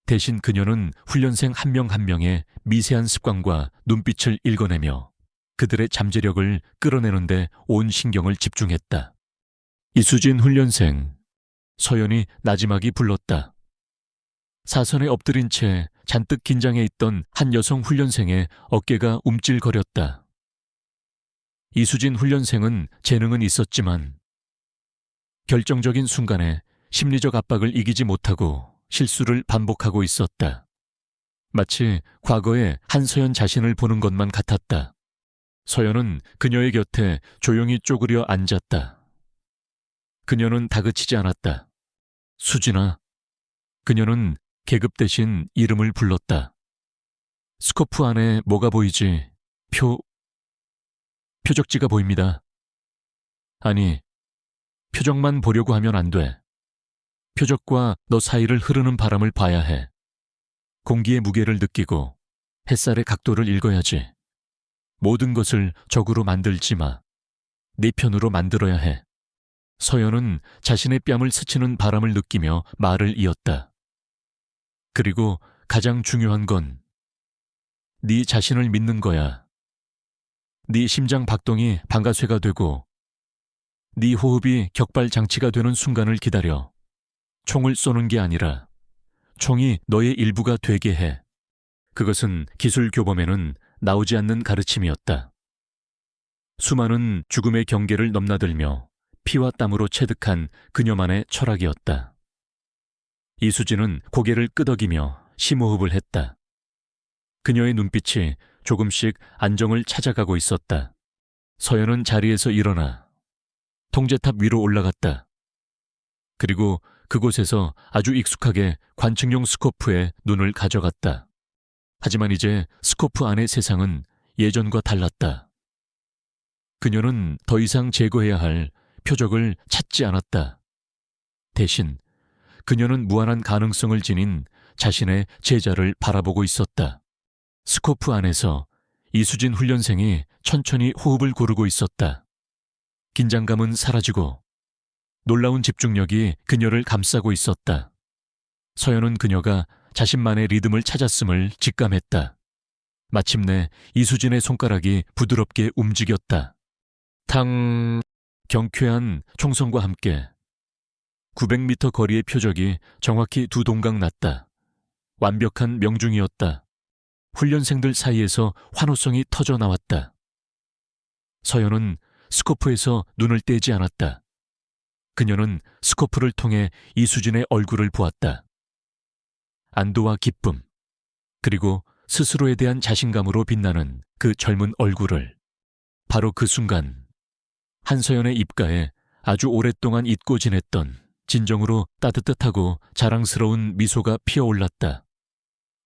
대신 그녀는 훈련생 한 명 한 명의 미세한 습관과 눈빛을 읽어내며 그들의 잠재력을 끌어내는데 온 신경을 집중했다. 이수진 훈련생, 서연이 나지막이 불렀다. 사선에 엎드린 채 잔뜩 긴장해 있던 한 여성 훈련생의 어깨가 움찔거렸다. 이수진 훈련생은 재능은 있었지만 결정적인 순간에 심리적 압박을 이기지 못하고 실수를 반복하고 있었다. 마치 과거의 한서연 자신을 보는 것만 같았다. 서연은 그녀의 곁에 조용히 쪼그려 앉았다. 그녀는 다그치지 않았다. 수진아. 그녀는 계급 대신 이름을 불렀다. 스코프 안에 뭐가 보이지? 표적지가 보입니다. 아니, 표적만 보려고 하면 안 돼. 표적과 너 사이를 흐르는 바람을 봐야 해. 공기의 무게를 느끼고 햇살의 각도를 읽어야지. 모든 것을 적으로 만들지 마. 네 편으로 만들어야 해. 서연은 자신의 뺨을 스치는 바람을 느끼며 말을 이었다. 그리고 가장 중요한 건 네 자신을 믿는 거야. 네 심장 박동이 방아쇠가 되고 네 호흡이 격발 장치가 되는 순간을 기다려. 총을 쏘는 게 아니라 총이 너의 일부가 되게 해. 그것은 기술 교범에는 나오지 않는 가르침이었다. 수많은 죽음의 경계를 넘나들며 피와 땀으로 체득한 그녀만의 철학이었다. 이수진은 고개를 끄덕이며 심호흡을 했다. 그녀의 눈빛이 조금씩 안정을 찾아가고 있었다. 서연은 자리에서 일어나 통제탑 위로 올라갔다. 그리고 그곳에서 아주 익숙하게 관측용 스코프에 눈을 가져갔다. 하지만 이제 스코프 안의 세상은 예전과 달랐다. 그녀는 더 이상 제거해야 할 표적을 찾지 않았다. 대신 그녀는 무한한 가능성을 지닌 자신의 제자를 바라보고 있었다. 스코프 안에서 이수진 훈련생이 천천히 호흡을 고르고 있었다. 긴장감은 사라지고 놀라운 집중력이 그녀를 감싸고 있었다. 서연은 그녀가 자신만의 리듬을 찾았음을 직감했다. 마침내 이수진의 손가락이 부드럽게 움직였다. 탕! 경쾌한 총성과 함께 900m 거리의 표적이 정확히 두 동강 났다. 완벽한 명중이었다. 훈련생들 사이에서 환호성이 터져 나왔다. 서연은 스코프에서 눈을 떼지 않았다. 그녀는 스코프를 통해 이수진의 얼굴을 보았다. 안도와 기쁨, 그리고 스스로에 대한 자신감으로 빛나는 그 젊은 얼굴을. 바로 그 순간 한서연의 입가에 아주 오랫동안 잊고 지냈던 진정으로 따뜻하고 자랑스러운 미소가 피어올랐다.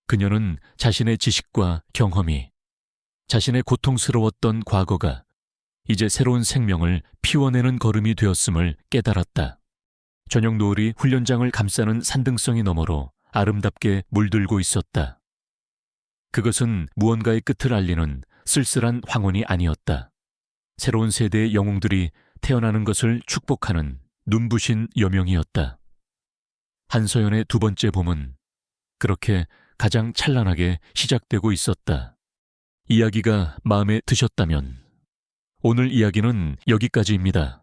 그녀는 자신의 지식과 경험이, 자신의 고통스러웠던 과거가 이제 새로운 생명을 피워내는 걸음이 되었음을 깨달았다. 저녁 노을이 훈련장을 감싸는 산등성이 너머로 아름답게 물들고 있었다. 그것은 무언가의 끝을 알리는 쓸쓸한 황혼이 아니었다. 새로운 세대의 영웅들이 태어나는 것을 축복하는 눈부신 여명이었다. 한서연의 두 번째 봄은 그렇게 가장 찬란하게 시작되고 있었다. 이야기가 마음에 드셨다면 오늘 이야기는 여기까지입니다.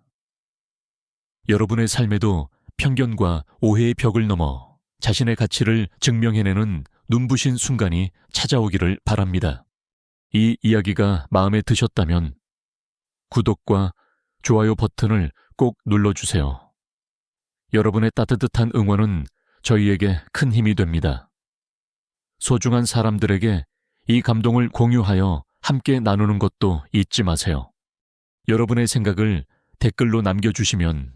여러분의 삶에도 편견과 오해의 벽을 넘어 자신의 가치를 증명해내는 눈부신 순간이 찾아오기를 바랍니다. 이 이야기가 마음에 드셨다면 구독과 좋아요 버튼을 꼭 눌러주세요. 여러분의 따뜻한 응원은 저희에게 큰 힘이 됩니다. 소중한 사람들에게 이 감동을 공유하여 함께 나누는 것도 잊지 마세요. 여러분의 생각을 댓글로 남겨주시면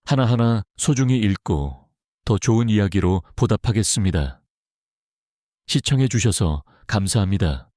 하나하나 소중히 읽고 더 좋은 이야기로 보답하겠습니다. 시청해 주셔서 감사합니다.